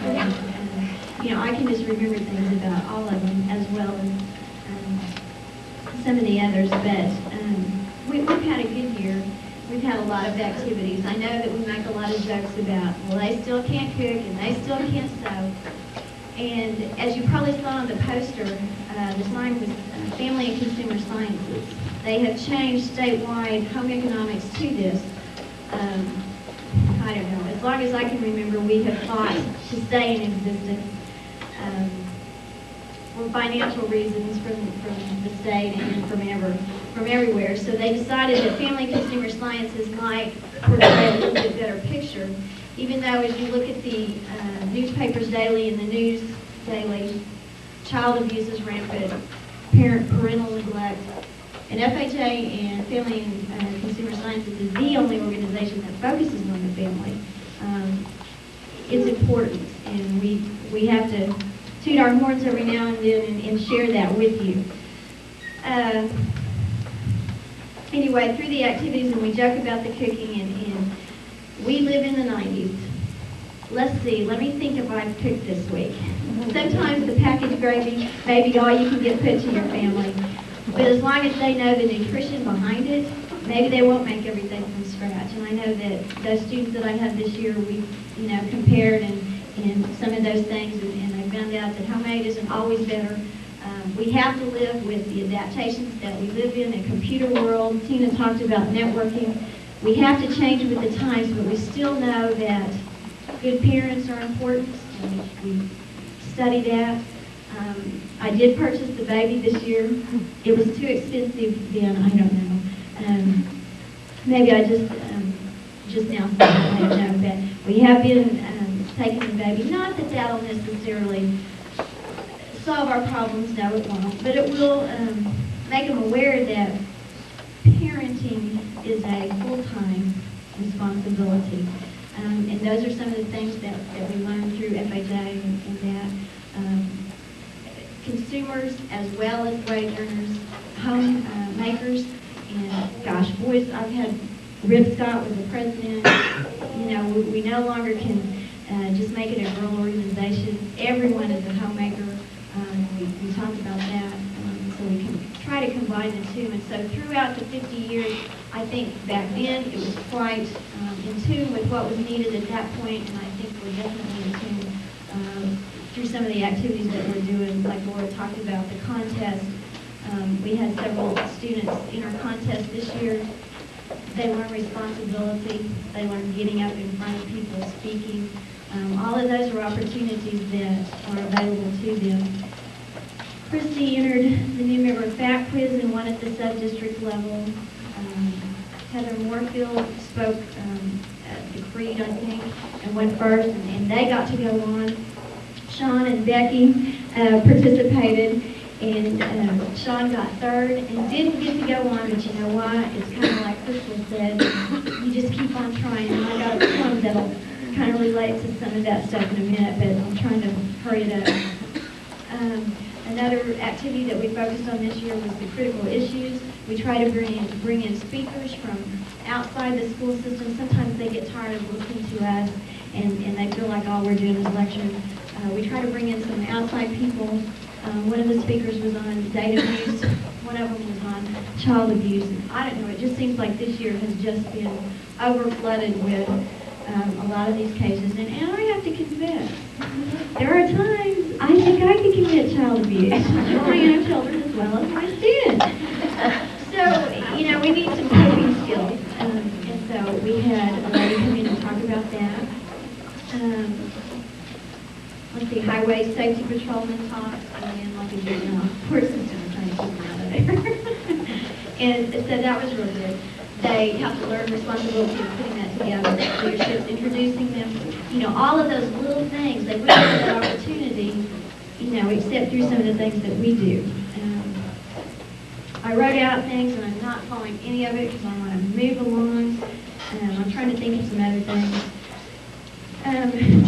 that. You know, I can just remember things about all of them as well as some of the others, but we've had a good year. We've had a lot of activities. I know that we make a lot of jokes about, well, they still can't cook and they still can't sew. And as you probably saw on the poster, the sign was Family and Consumer Sciences. They have changed statewide home economics to this. I don't know, as long as I can remember, we have fought to stay in existence for financial reasons from the state and from everywhere. So they decided that Family and Consumer Sciences might portray a little bit better picture, even though as you look at the newspapers daily and the news daily, child abuse is rampant, parental neglect, and FHA and Family and Consumer Sciences is the only organization that focuses on the family. It's important, and we have to toot our horns every now and then and share that with you. Anyway, through the activities, and we joke about the cooking, and we live in the 90s. Let's see, let me think if I've cooked this week. Sometimes the packaged gravy may be all you can get put to your family. But as long as they know the nutrition behind it, maybe they won't make everything from scratch. And I know that those students that I had this year, we, compared and some of those things, and I found out that homemade isn't always better. We have to live with the adaptations that we live in a computer world. Tina talked about networking. We have to change with the times, but we still know that good parents are important. We study that. I did purchase the baby this year. It was too expensive then, I don't know. Maybe I just now said I don't know, but we have been taking the baby. Not that that'll necessarily solve our problems, no it won't, but it will make them aware that parenting is a full-time responsibility. And those are some of the things that we learned through FHA and that. Consumers as well as wage earners, home makers, and gosh, boys, I've had Rip Scott with the president. We no longer can just make it a girl organization. Everyone is a homemaker. We talked about that, so we can try to combine the two. And so throughout the 50 years, I think back then it was quite in tune with what was needed at that point, and I think we're definitely in tune through some of the activities that we're doing, like Laura talked about, the contest. We had several students in our contest this year. They learned responsibility. They learned getting up in front of people, speaking. All of those are opportunities that are available to them. Christy entered the new member fact quiz and won at the sub-district level. Heather Moorfield spoke at the Creed, I think, and went first, and they got to go on. Sean and Becky participated, and Sean got third and didn't get to go on, but you know what? It's kind of like Crystal said, you just keep on trying. And I got a poem that'll kind of relate to some of that stuff in a minute, but I'm trying to hurry it up. Another activity that we focused on this year was the critical issues. We try to bring in speakers from outside the school system. Sometimes they get tired of listening to us, and they feel like all we're doing is lecturing. We try to bring in some outside people. One of the speakers was on date abuse. One of them was on child abuse. And I don't know, it just seems like this year has just been over-flooded with a lot of these cases. And I have to confess, there are times I think I could commit child abuse to my own children as well as my students. So, you know, we need some coping skills. And so we had a lady come in and talk about that. Let's see, highway safety patrolman talks, and then like a juvenile court system, trying to keep them out of there. And so that was real good. They have to learn responsibility of putting that together. Leadership's introducing them. You know, all of those little things, they wouldn't have that opportunity, you know, except through some of the things that we do. I wrote out things, and I'm not following any of it because I want to move along. I'm trying to think of some other things.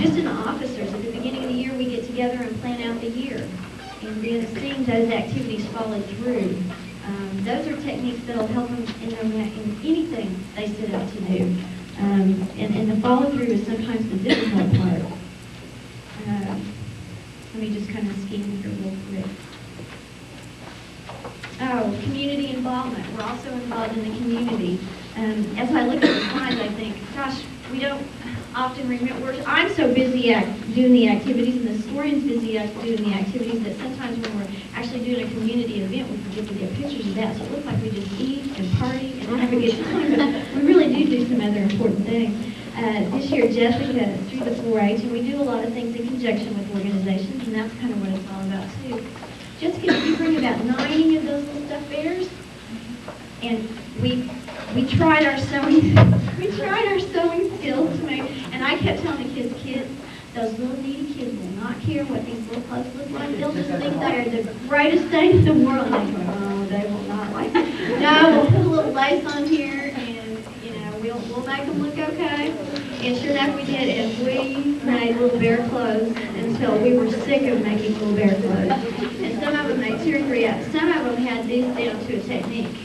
Just in the officers, at the beginning of the year, we get together and plan out the year. And then seeing those activities followed through. Those are techniques that will help them in anything they set out to do. And the follow through is sometimes the difficult part. Let me just kind of skim here real quick. Oh, community involvement. We're also involved in the community. As I look at the slides, I think, gosh, we don't often remember. I'm so busy doing the activities, and the historian's busy doing the activities, that sometimes when we're actually doing a community event, we forget to get pictures of that. So it looks like we just eat and party and have a good time, but we really do some other important things. This year, Jessica through the 4-H, and we do a lot of things in conjunction with organizations, and that's kind of what it's all about too. Jessica, did you bring about 90 of those little stuffed bears? And we tried our sewing skills to make, and I kept telling the kids, those little needy kids will not care what these little clothes look like. They'll just think they are the greatest thing in the world. And they go, oh, they will not like it. No, we'll put a little lace on here, and you know, we'll make them look okay. And sure enough, we did, and we made little bear clothes until we were sick of making little bear clothes. And some of them made 2 or 3 out. Some of them had these down to a technique.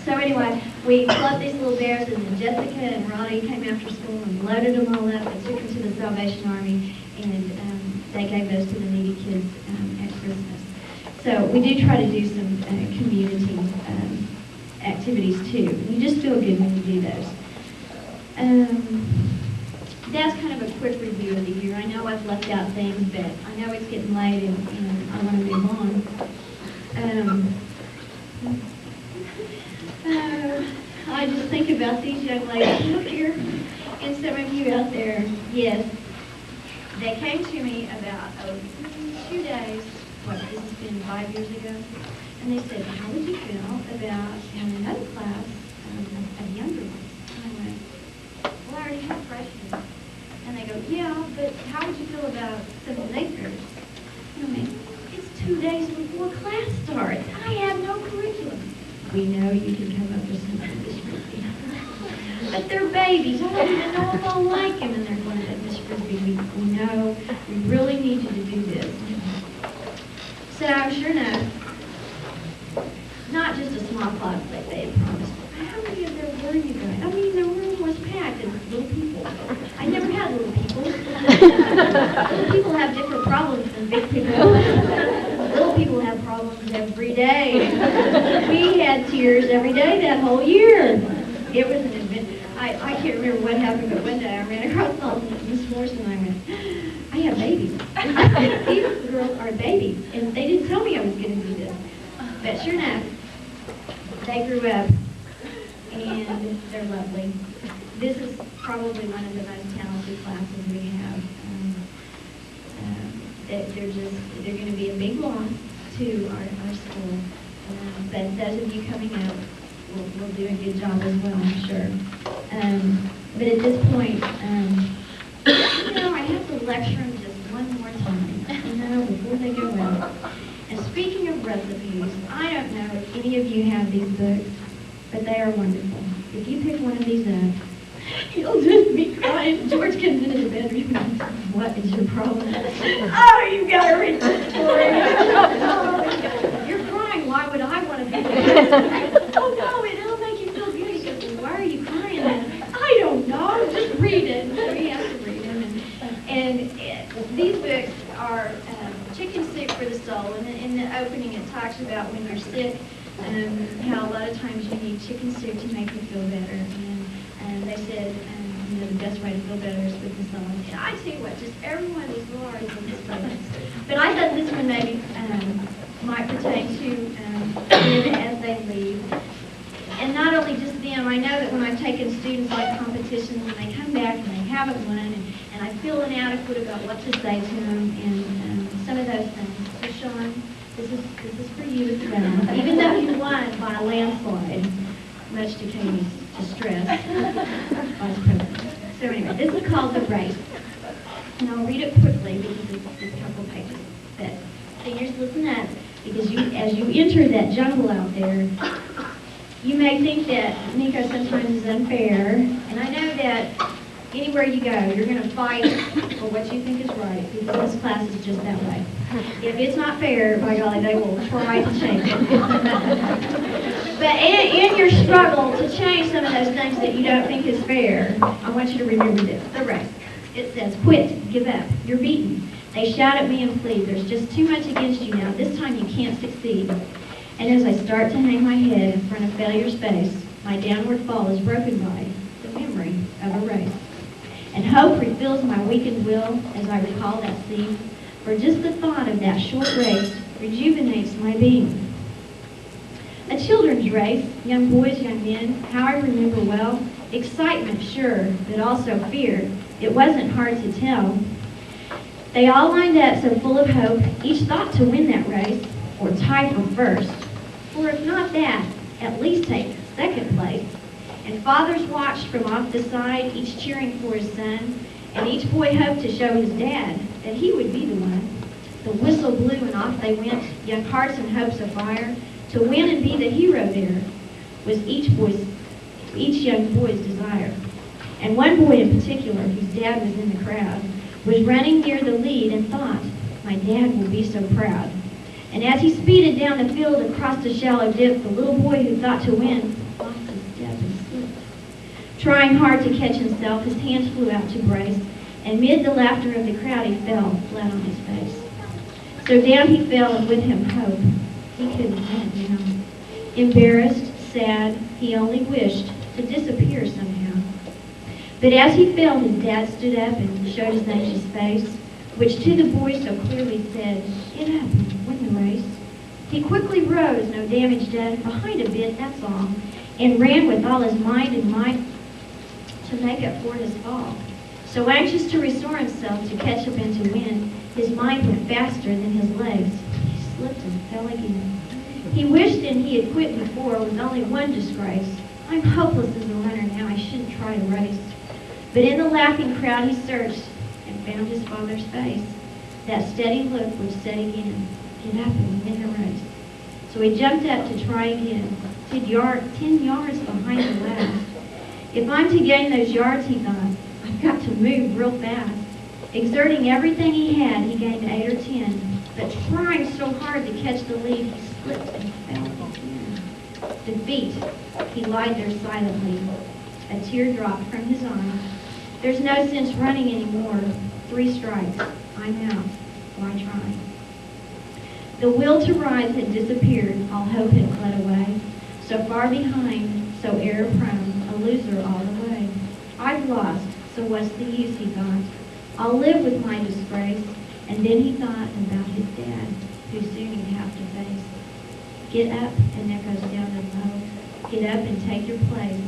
So anyway, we plugged these little bears, and then Jessica and Ronnie came after school and loaded them all up and took them to the Salvation Army, and they gave those to the needy kids at Christmas. So we do try to do some community activities too. You just feel good when you do those. That's kind of a quick review of the year. I know I've left out things, but I know it's getting late, and I want to move on. I just think about these young ladies up here, and some of you out there. Yes, they came to me about 2 days, this has been 5 years ago, and they said, how would you feel about having another class of younger ones? And I went, well, I already have freshmen. And they go, yeah, but how would you feel about 7th and 8th graders? And I went, it's 2 days before class starts. I have no curriculum. We know you can come up with something, Miss Frisbee. But they're babies. I don't even know if I'll like them. And they're going to Miss Frisbee. We know we really need you to do this. So sure enough, not just a small class like they had promised. How many of them were you guys? I mean, the room was packed with little people. I never had little people. Little people have different problems than big people. Little people have problems every day. We had tears every day that whole year. It was an adventure. I can't remember what happened, but one day I ran across all Miss Morrison and I went, I have babies. These girls are babies. And they didn't tell me I was going to do this. But sure enough, they grew up and they're lovely. This is probably one of the most talented classes we have. They're going to be a big loss to our school. But those of you coming up will do a good job as well, I'm sure. But at this point, I have to lecture them just one more time, before they go out. And speaking of recipes, I don't know if any of you have these books, but they are wonderful. If you pick one of these up, you'll just be crying. George comes into the bedroom and says, what is your problem? Oh, you got to read this story. Oh, you're crying. Why would I want to be there? Oh, no, it'll make you feel good. He goes, well, why are you crying then? I don't know. Just read it. So he has to read them. And these books are Chicken Soup for the Soul. And in the opening, it talks about when you're sick, how a lot of times you need chicken soup to make you feel better. And they said, the best way to feel better is with the song. And I tell you what, just everyone is Lord in this place. But I thought this one maybe might pertain to them as they leave. And not only just them, I know that when I've taken students like competitions and they come back and they haven't won, and I feel inadequate about what to say to them, and some of those things. So Sean, this is for you as well. Even though you won by a landslide, much to Katie's distress, Vice President. So anyway, this is called The Race. And I'll read it quickly because it's a couple pages. But seniors, listen up, because as you enter that jungle out there, you may think that Minco sometimes is unfair, and I know that anywhere you go, you're going to fight for what you think is right, because this class is just that way. If it's not fair, by golly, they will try to change it. But in your struggle to change some of those things that you don't think is fair, I want you to remember this, the race. It says, quit, give up, you're beaten. They shout at me and plead, there's just too much against you now, this time you can't succeed. And as I start to hang my head in front of failure's face, my downward fall is broken by the memory of a race. And hope refills my weakened will as I recall that scene, for just the thought of that short race rejuvenates my being. A children's race, young boys, young men, how I remember well, excitement, sure, but also fear. It wasn't hard to tell. They all lined up so full of hope, each thought to win that race, or tie for first, or if not that, at least take second place. And fathers watched from off the side, each cheering for his son, and each boy hoped to show his dad that he would be the one. The whistle blew and off they went, young hearts and hopes afire. To win and be the hero there was each young boy's desire. And one boy in particular, whose dad was in the crowd, was running near the lead and thought, my dad will be so proud. And as he speeded down the field across the shallow dip, the little boy who thought to win lost his step and slipped. Trying hard to catch himself, his hands flew out to brace, and mid the laughter of the crowd he fell flat on his face. So down he fell, and with him hope. He couldn't win now. Embarrassed, sad, he only wished to disappear somehow. But as he fell, his dad stood up and showed his anxious face, which to the boy so clearly said, get up and win the race. He quickly rose, no damage done, behind a bit, that's all, and ran with all his mind and might to make up for his fall. So anxious to restore himself, to catch up and to win, his mind went faster than his legs. He slipped and fell again. He wished and he had quit before with only one disgrace. I'm hopeless as a runner now, I shouldn't try to race. But in the laughing crowd he searched and found his father's face. That steady look which said again, get up and win the race. So he jumped up to try again, 10 yards behind the last. If I'm to gain those yards, he thought, I've got to move real fast. Exerting everything he had, he gained 8 or 10. But trying so hard to catch the lead, he slipped and fell again. Defeat, he lied there silently. A tear dropped from his eye. There's no sense running anymore. 3 strikes, I'm out. Why try? The will to rise had disappeared, all hope had fled away. So far behind, so error-prone, a loser all the way. I've lost, so what's the use, he thought. I'll live with my disgrace. And then he thought about his dad, who soon he'd have to face. Get up, and that goes down and low. Get up and take your place.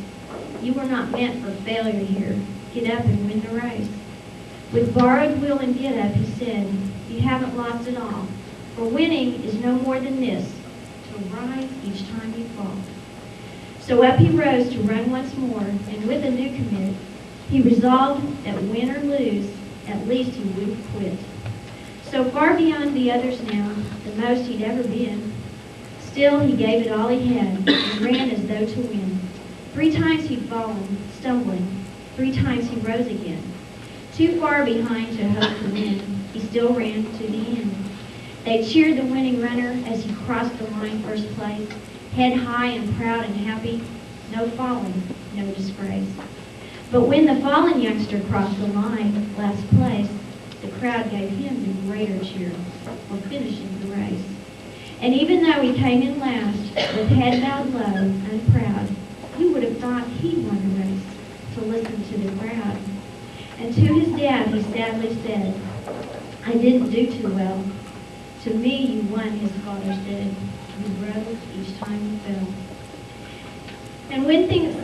You were not meant for failure here. Get up and win the race. With borrowed will and get up, he said, you haven't lost it all. For winning is no more than this, to rise each time you fall. So up he rose to run once more, and with a new commit, he resolved that win or lose, at least he wouldn't quit. So far beyond the others now, the most he'd ever been, still he gave it all he had, and ran as though to win. 3 times he'd fallen, stumbling. 3 times he rose again. Too far behind to hope to win, he still ran to the end. They cheered the winning runner as he crossed the line first place, head high and proud and happy, no falling, no disgrace. But when the fallen youngster crossed the line, last place, the crowd gave him the greater cheer for finishing the race. And even though he came in last, with head bowed low and proud, you would have thought he won the race to listen to the crowd. And to his dad he sadly said, I didn't do too well. To me you won, his father said. You rose each time you fell. And when things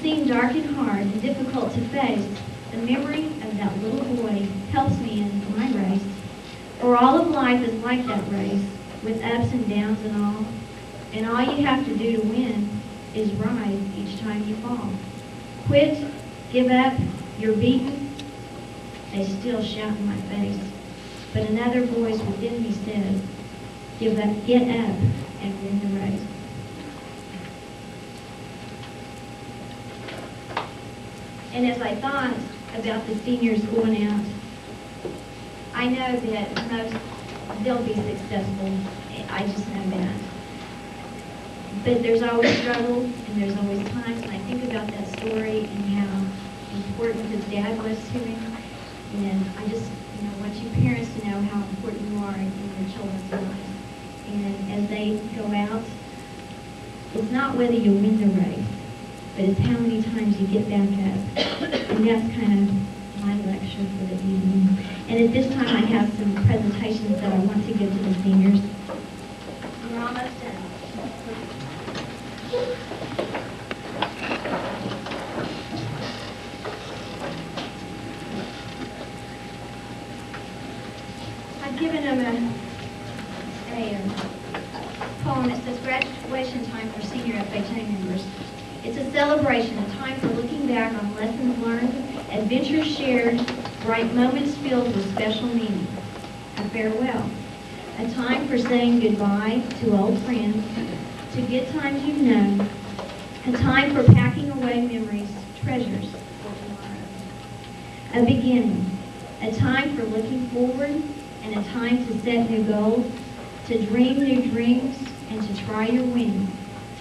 seem dark and hard and difficult to face, the memory of that little boy helps me in my race. For all of life is like that race, with ups and downs and all. And all you have to do to win is rise each time you fall. Quit, give up, you're beaten. They still shout in my face. But another voice within me says, give up, get up, and win the race. And as I thought about the seniors going out, I know that most, they'll be successful. I just know that. But there's always struggle, and there's always times, and I think about that story and how important his dad was to him. And I just, want you parents to know how important you are in your children's lives. And as they go out, it's not whether you win the race, but it's how many times you get back up. And that's kind of my lecture for the evening. And at this time, I have some presentations that I want to give to the seniors. We're almost done. I've given them a poem that says Graduation Time for Senior FHA Members. It's a celebration, a time for looking back on lessons learned, adventures shared, bright moments filled with special meaning. A farewell, a time for saying goodbye to old friends, to good times you've known, a time for packing away memories, treasures for tomorrow. A beginning, a time for looking forward, and a time to set new goals, to dream new dreams, and to try your wings,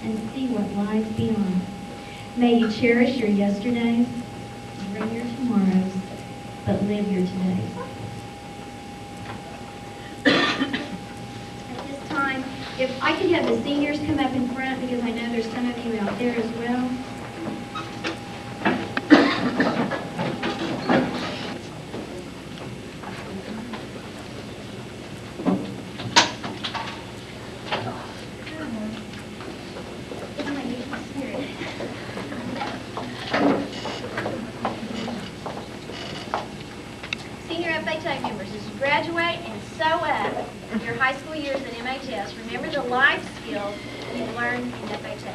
and see what lies beyond. May you cherish your yesterdays, bring your tomorrows, but live your todays. At this time, if I could have the seniors come up in front, because I know there's some of you out there as well. Senior FHA members, as you graduate and sew up your high school years at MHS, remember the life skills you've learned in FHA.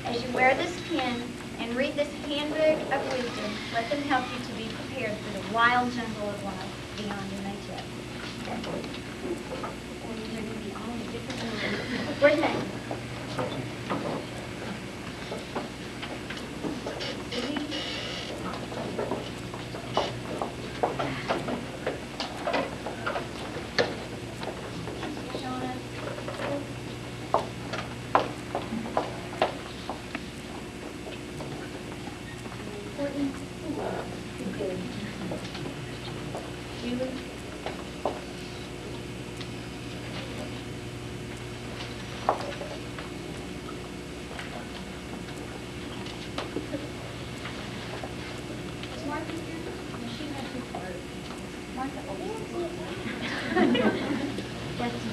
As you wear this pin and read this handbook of wisdom, let them help you to be prepared for the wild jungle of life beyond MHS. Where's that? Martha here? She had to work. Martha, that's you.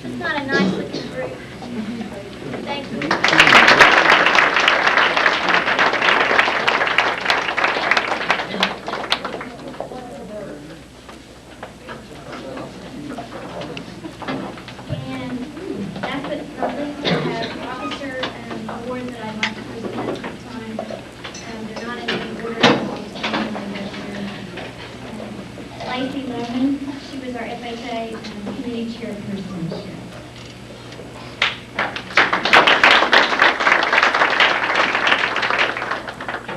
It's not a nice looking group. Thank you. And that's what the officer awards that I'd like to present at this time. They're not in any order. Lacey Lemon, she was our FHA committee chairperson this year.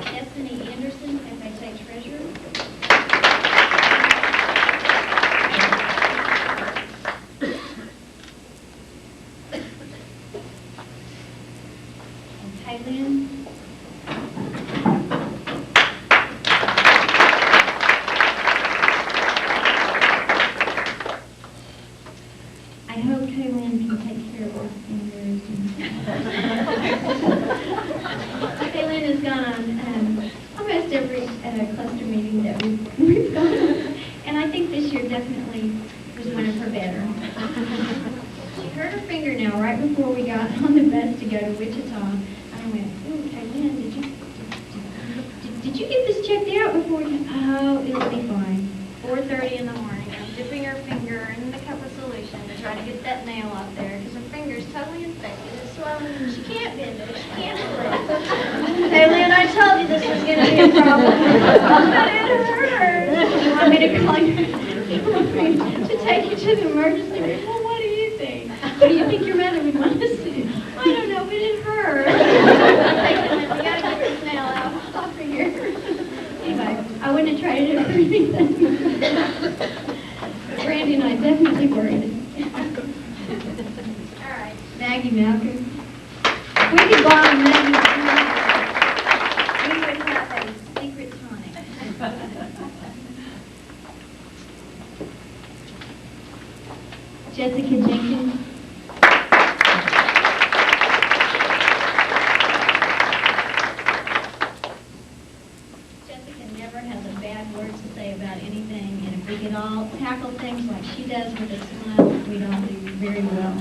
Stephanie Anderson, FHA treasurer. And Kaylin. I hope Kaylin can take care of those fingers. Kaylin has gone on almost every cluster meeting that we've gone on, and I think this year definitely was one of her better. She hurt her fingernail right before we got on the bus to go to Wichita. And I went, "Ooh, Kaylin, did you get this checked out before you?" "Oh, it'll be fine." 4:30 in the morning, I'm dipping her finger in the cup of solution to try to get that nail out there because her finger's totally infected. It's swollen and she can't bend it. She can't pull it. Hey, Lynn, I told you this was going to be a problem. But it hurts. You want me to call you? You want me to take you to the emergency room? Well, what do you think? What do you think your mother would want to see? I don't know, but it hurts. You got to get this nail out off of here. Anyway, I wouldn't have tried it for anything. Randy and I definitely worried. All right. Maggie Malcolm. We could borrow Maggie. We would have a Secret tonic. Jessica Jenkins. Jessica never has a bad word to say about anything, and if we could all tackle things like she does with a smile, we'd all do very well.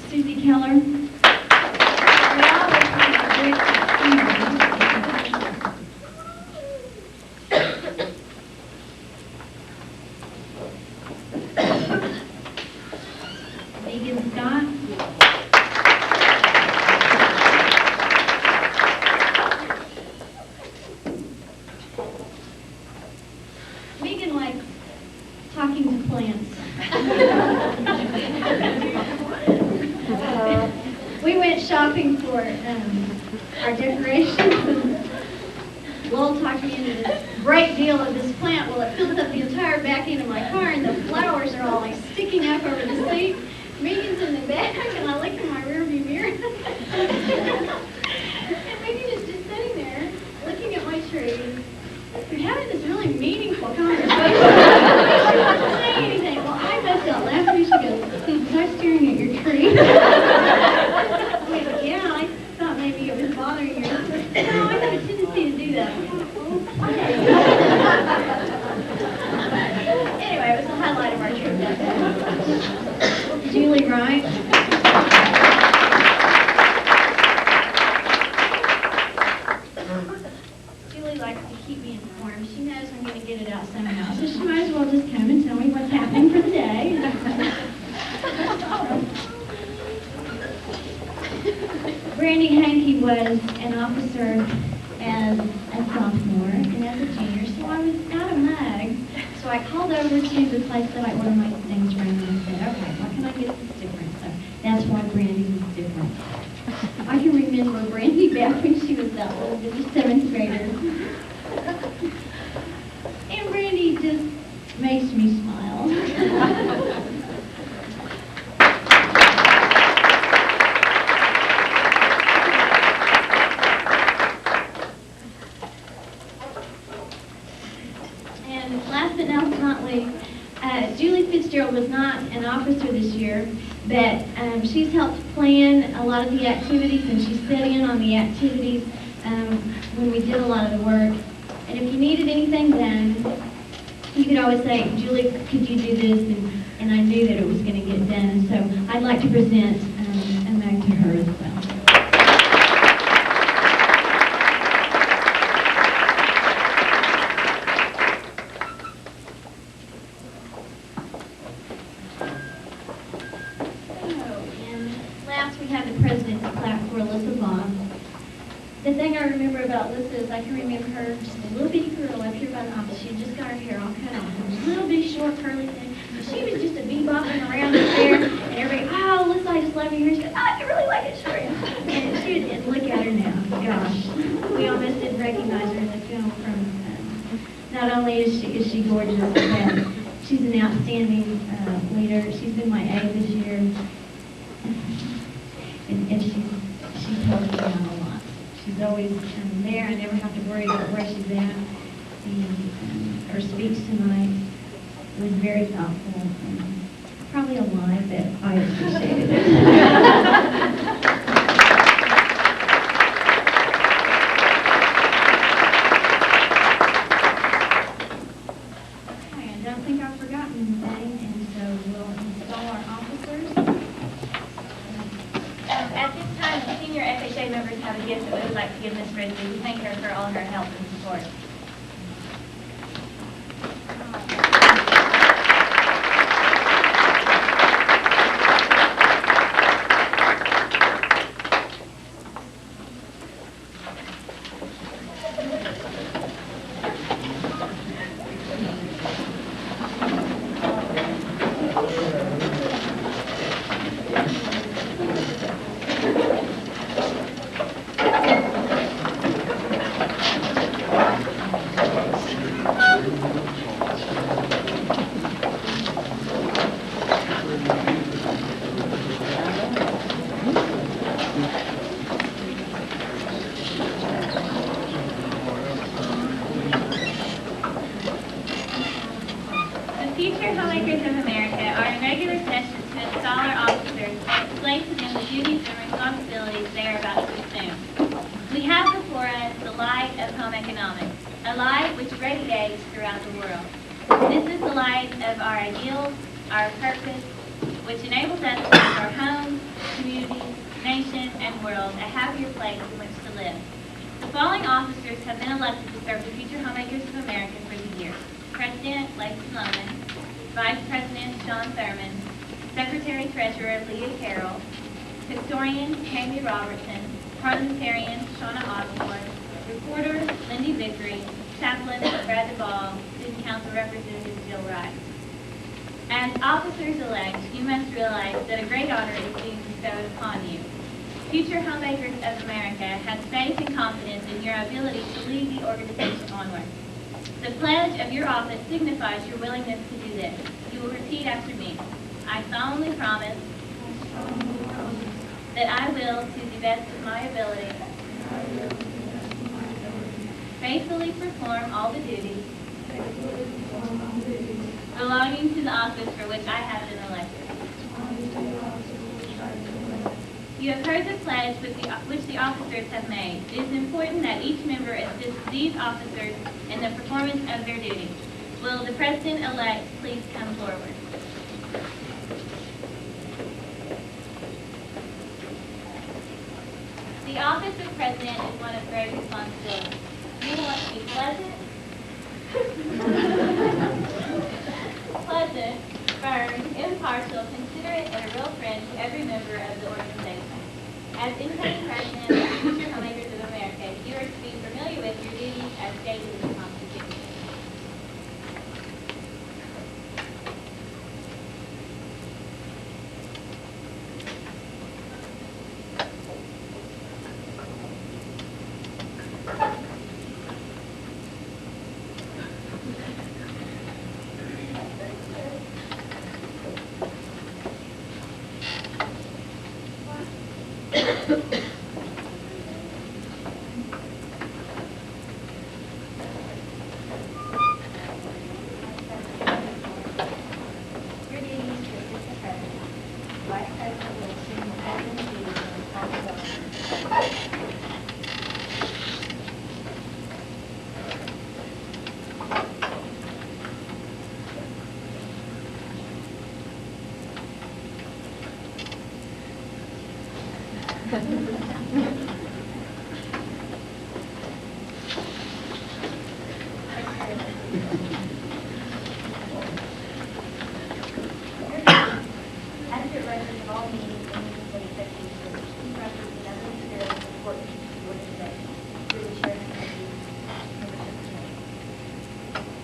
Susie Keller. We always need a great Megan Scott. Megan likes talking to plants. We went shopping for our decorations. Lowell talked me into this great deal of this plant. Well, it fills up the entire back end of my car, and the flowers are all like sticking up over the seat. Megan's in the back, and I look in my rearview mirror. And Megan is just sitting there, looking at my tree. We're having this really meaningful conversation. She wasn't saying anything. Well, I bust out laughing. She goes, "Was I staring at your tree?" I went, "Yeah, I thought maybe it was bothering you." No, I have a tendency to do that. so she might as well just come and tell me what's happening for the day. Brandy Hankey was an officer as a sophomore and as a junior, so I was out of mug. So I called over to the place that I order my things from, and I said, okay, what can I get that's different? So that's why Brandy was different. I can remember Brandy back when she was that little bitty 7th grader. And Brandy just makes me smile. And last but not least, Julie Fitzgerald was not an officer this year, but she's helped plan a lot of the activities, and she sat in on the activities when we did a lot of the work. And if you needed anything done, you could always say, Julie, could you do this? And I knew that it was going to get done. And so I'd like to present a mug to her as well. We have the president's plaque for Alyssa Vaughn. The thing I remember about Alyssa is I can remember her just a little bitty girl up here by the office. She had just got her hair all cut off. It was a little bitty short curly thing. But she was just a bebopping around up there, and everybody, oh, Alyssa, I just love your hair. She goes, oh, I really like it short. And look at her now. Gosh, we almost didn't recognize her in the film from. Not only is she gorgeous, but she's an outstanding leader. She's been my aide this year. And she's helped me out a lot. She's always there. I never have to worry about where she's at. And her speech tonight was very thoughtful and probably a lie, but I appreciated it. Okay, I don't think I've forgotten anything, and so we'll install our officers. At this time, the senior FHA members have a gift that we would like to give Ms. Frisbee. We thank her for all her help and support. Future Homemakers of America are in regular sessions to install our officers and explain to them the duties and responsibilities they are about to assume. We have before us the light of home economics, a light which radiates throughout the world. This is the light of our ideals, our purpose, which enables us to make our homes, communities, nation, and world a happier place in which to live. The following officers have been elected to serve the Future Homemakers of America for the year. President Lacey Loman, Vice President Sean Thurman, Secretary-Treasurer Leah Carroll, Historian Tammy Robertson, Parliamentarian Shauna Osborne, Reporter Lindy Vickery, Chaplain Brad DeBall, Student Council Representative Jill Rice. As officers-elect, you must realize that a great honor is being bestowed upon you. Future Homemakers of America has faith and confidence in your ability to lead the organization onward. The pledge of your office signifies your willingness to do this. You will repeat after me. I solemnly promise that I will, to the best of my ability, faithfully perform all the duties belonging to the office for which I have been elected. You have heard the pledge which the officers have made. It is important that each member assists these officers in the performance of their duties. Will the President-elect please come forward? The office of President is one of great responsibility. You want to be pleasant, Your duties to assist the President. Vice President will assume the President's duties and responsibilities. Adequate records of all meetings and legislative sessions for key records and other materials important to the organization through the chair and committee membership committee.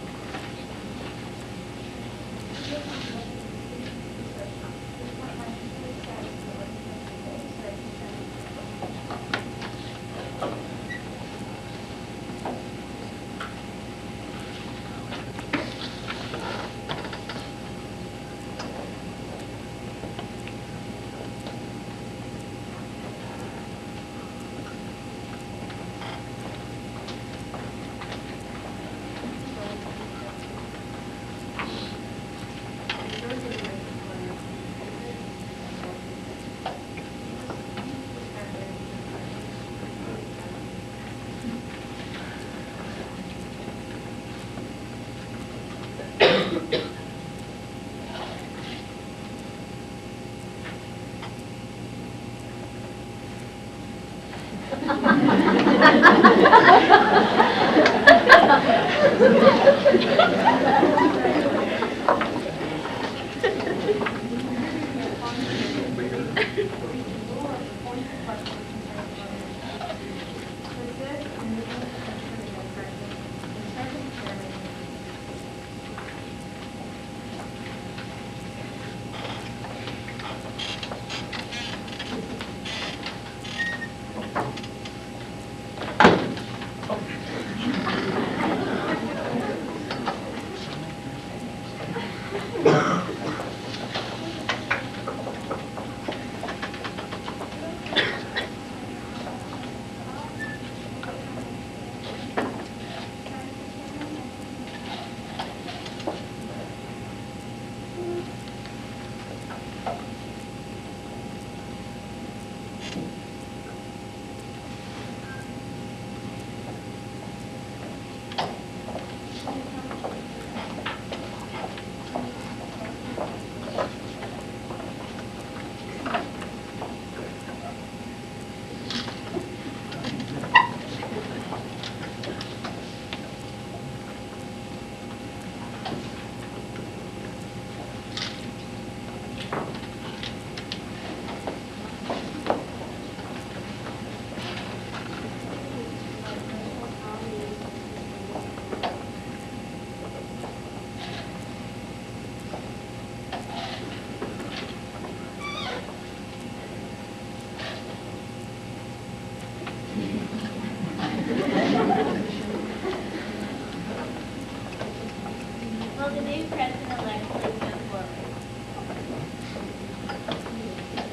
Will the new president-elect please come forward?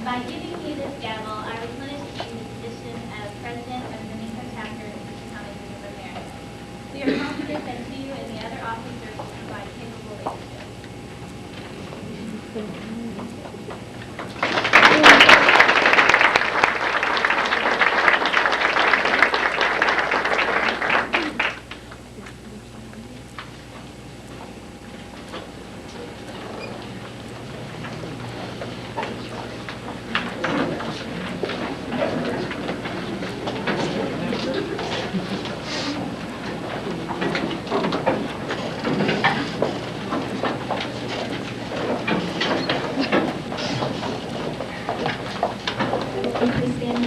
By giving you this gavel, I replenish to you the position of President of the Minco chapter of the County of America. We are confident that you and the other officers will provide capable leadership. Please stand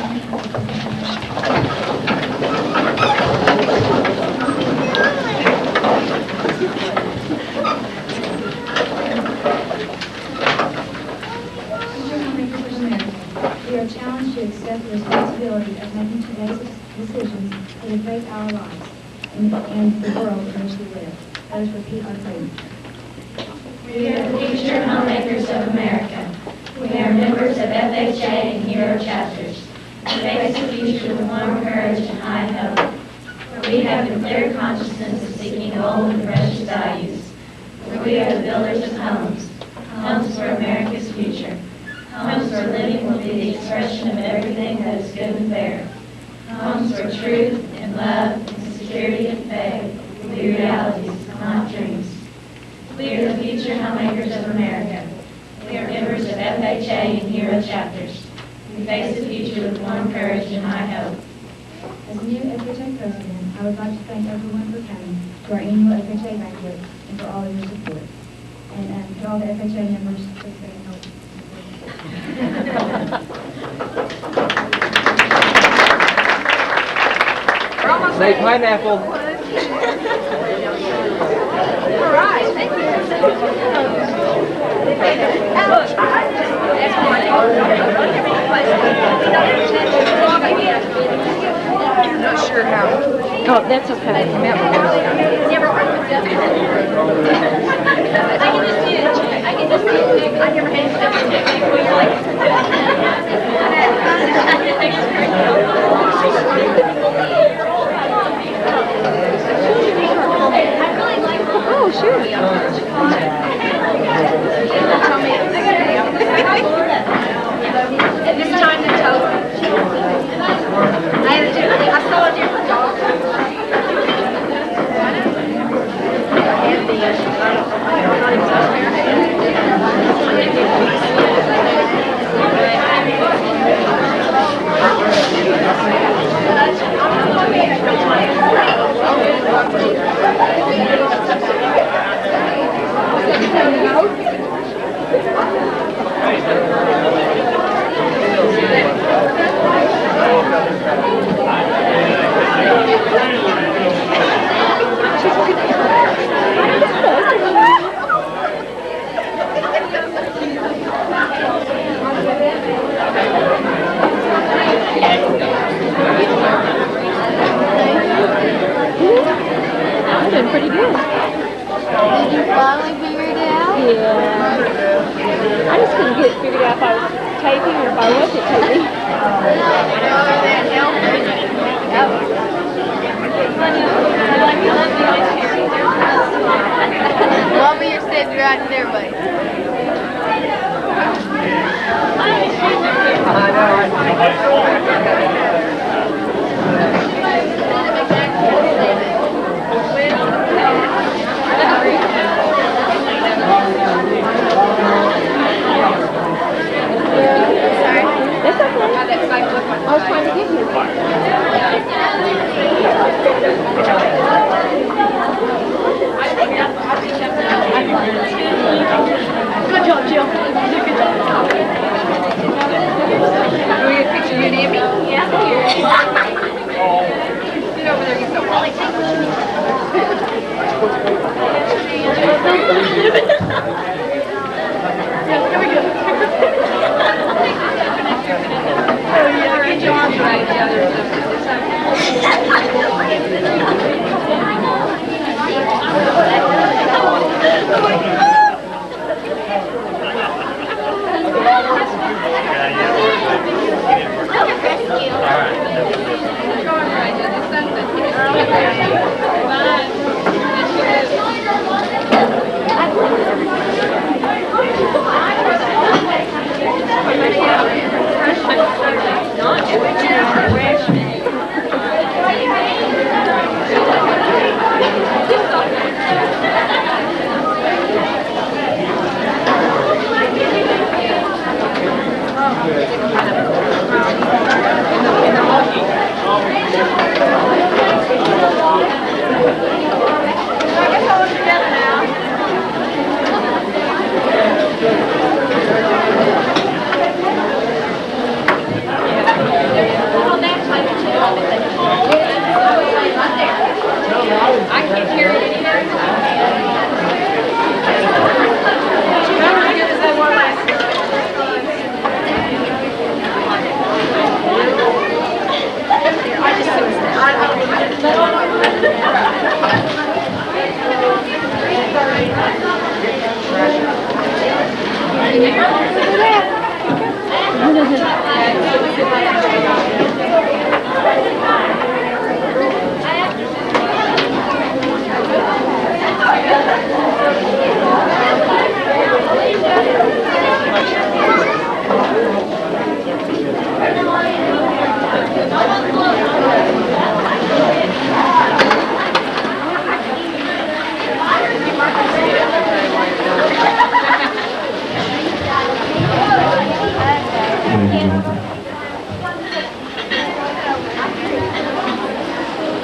We are challenged to accept the responsibility of making today's decisions that affect our lives and the world in which we live. Let us repeat our prayer. We are the future homemakers of America. We are members of FHA and Hero chapters. We face the future with warm courage and high hope. For we have the clear consciousness of seeking old and precious values. For we are the builders of homes, homes for America's future, homes where living will be the expression of everything that is good and fair, homes where truth and love and security and faith will be realities, not dreams. We are the future homemakers of America. We are members of FHA and Hero chapters. We face the future with warm courage and high hope. As new FHA president, I would like to thank everyone for coming to our annual FHA banquet and for all of your support. And to all the FHA members, please stay healthy. Say pineapple. All right, thank I'm not sure how. Oh, that's okay. I can just see it. I can just see it. I never had it. You're like, I really like. Oh, sure. And this time the total. I saw a different dog. I'm doing pretty good. Did you finally figure it out? Yeah. I just couldn't get it figured out if I was taping or if I wasn't taping. Mommy, you're sitting right in there, buddy. That's okay. I was trying to get you. Good job, Jill. Good job. Can we get a picture of you and Amy? Yeah.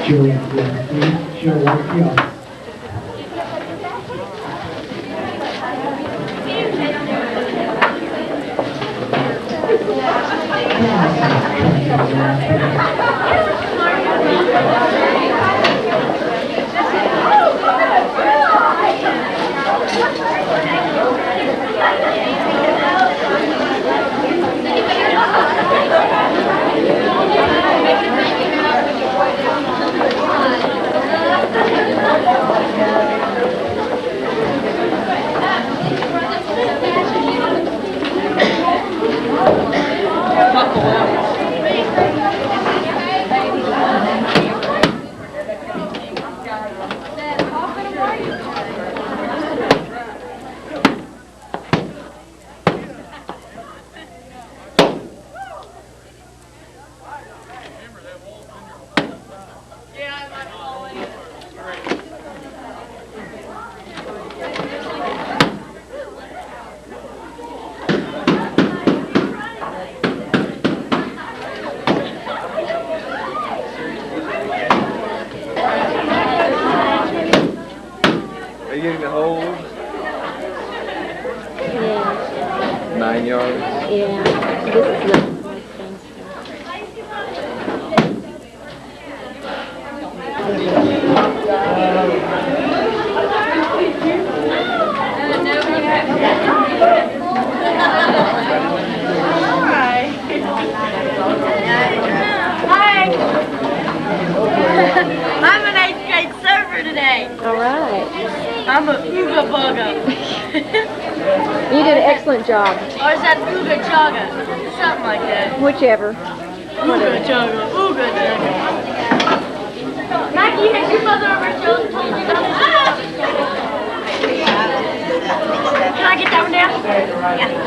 Share walk to the office, please. Share walk to the office. Are you getting the hold? Yeah. 9 yards? Yeah. This is not. Hi. I'm an 8th grade server today. All right. I'm a ooga bugga. You did an excellent job. Or is that ooga chugga? Something like that. Whichever. Ooga chugga, ooga chugga. Maggie, has your mother ever told you about this? Can I get that one down? Yeah.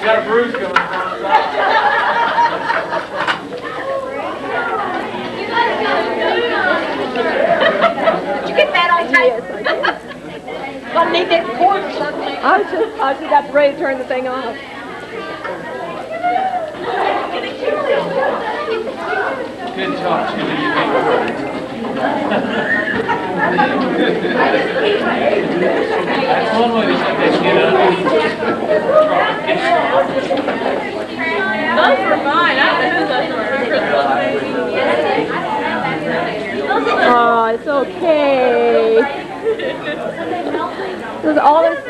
Got a bruise going on. Did you get that on tape? Yes, I did. Gonna need that cord or something. I just got ready to turn the thing off. Good talk, Julie. You make That's one way to get up. Those were mine. I don't know those were. Oh, it's okay. It was all this.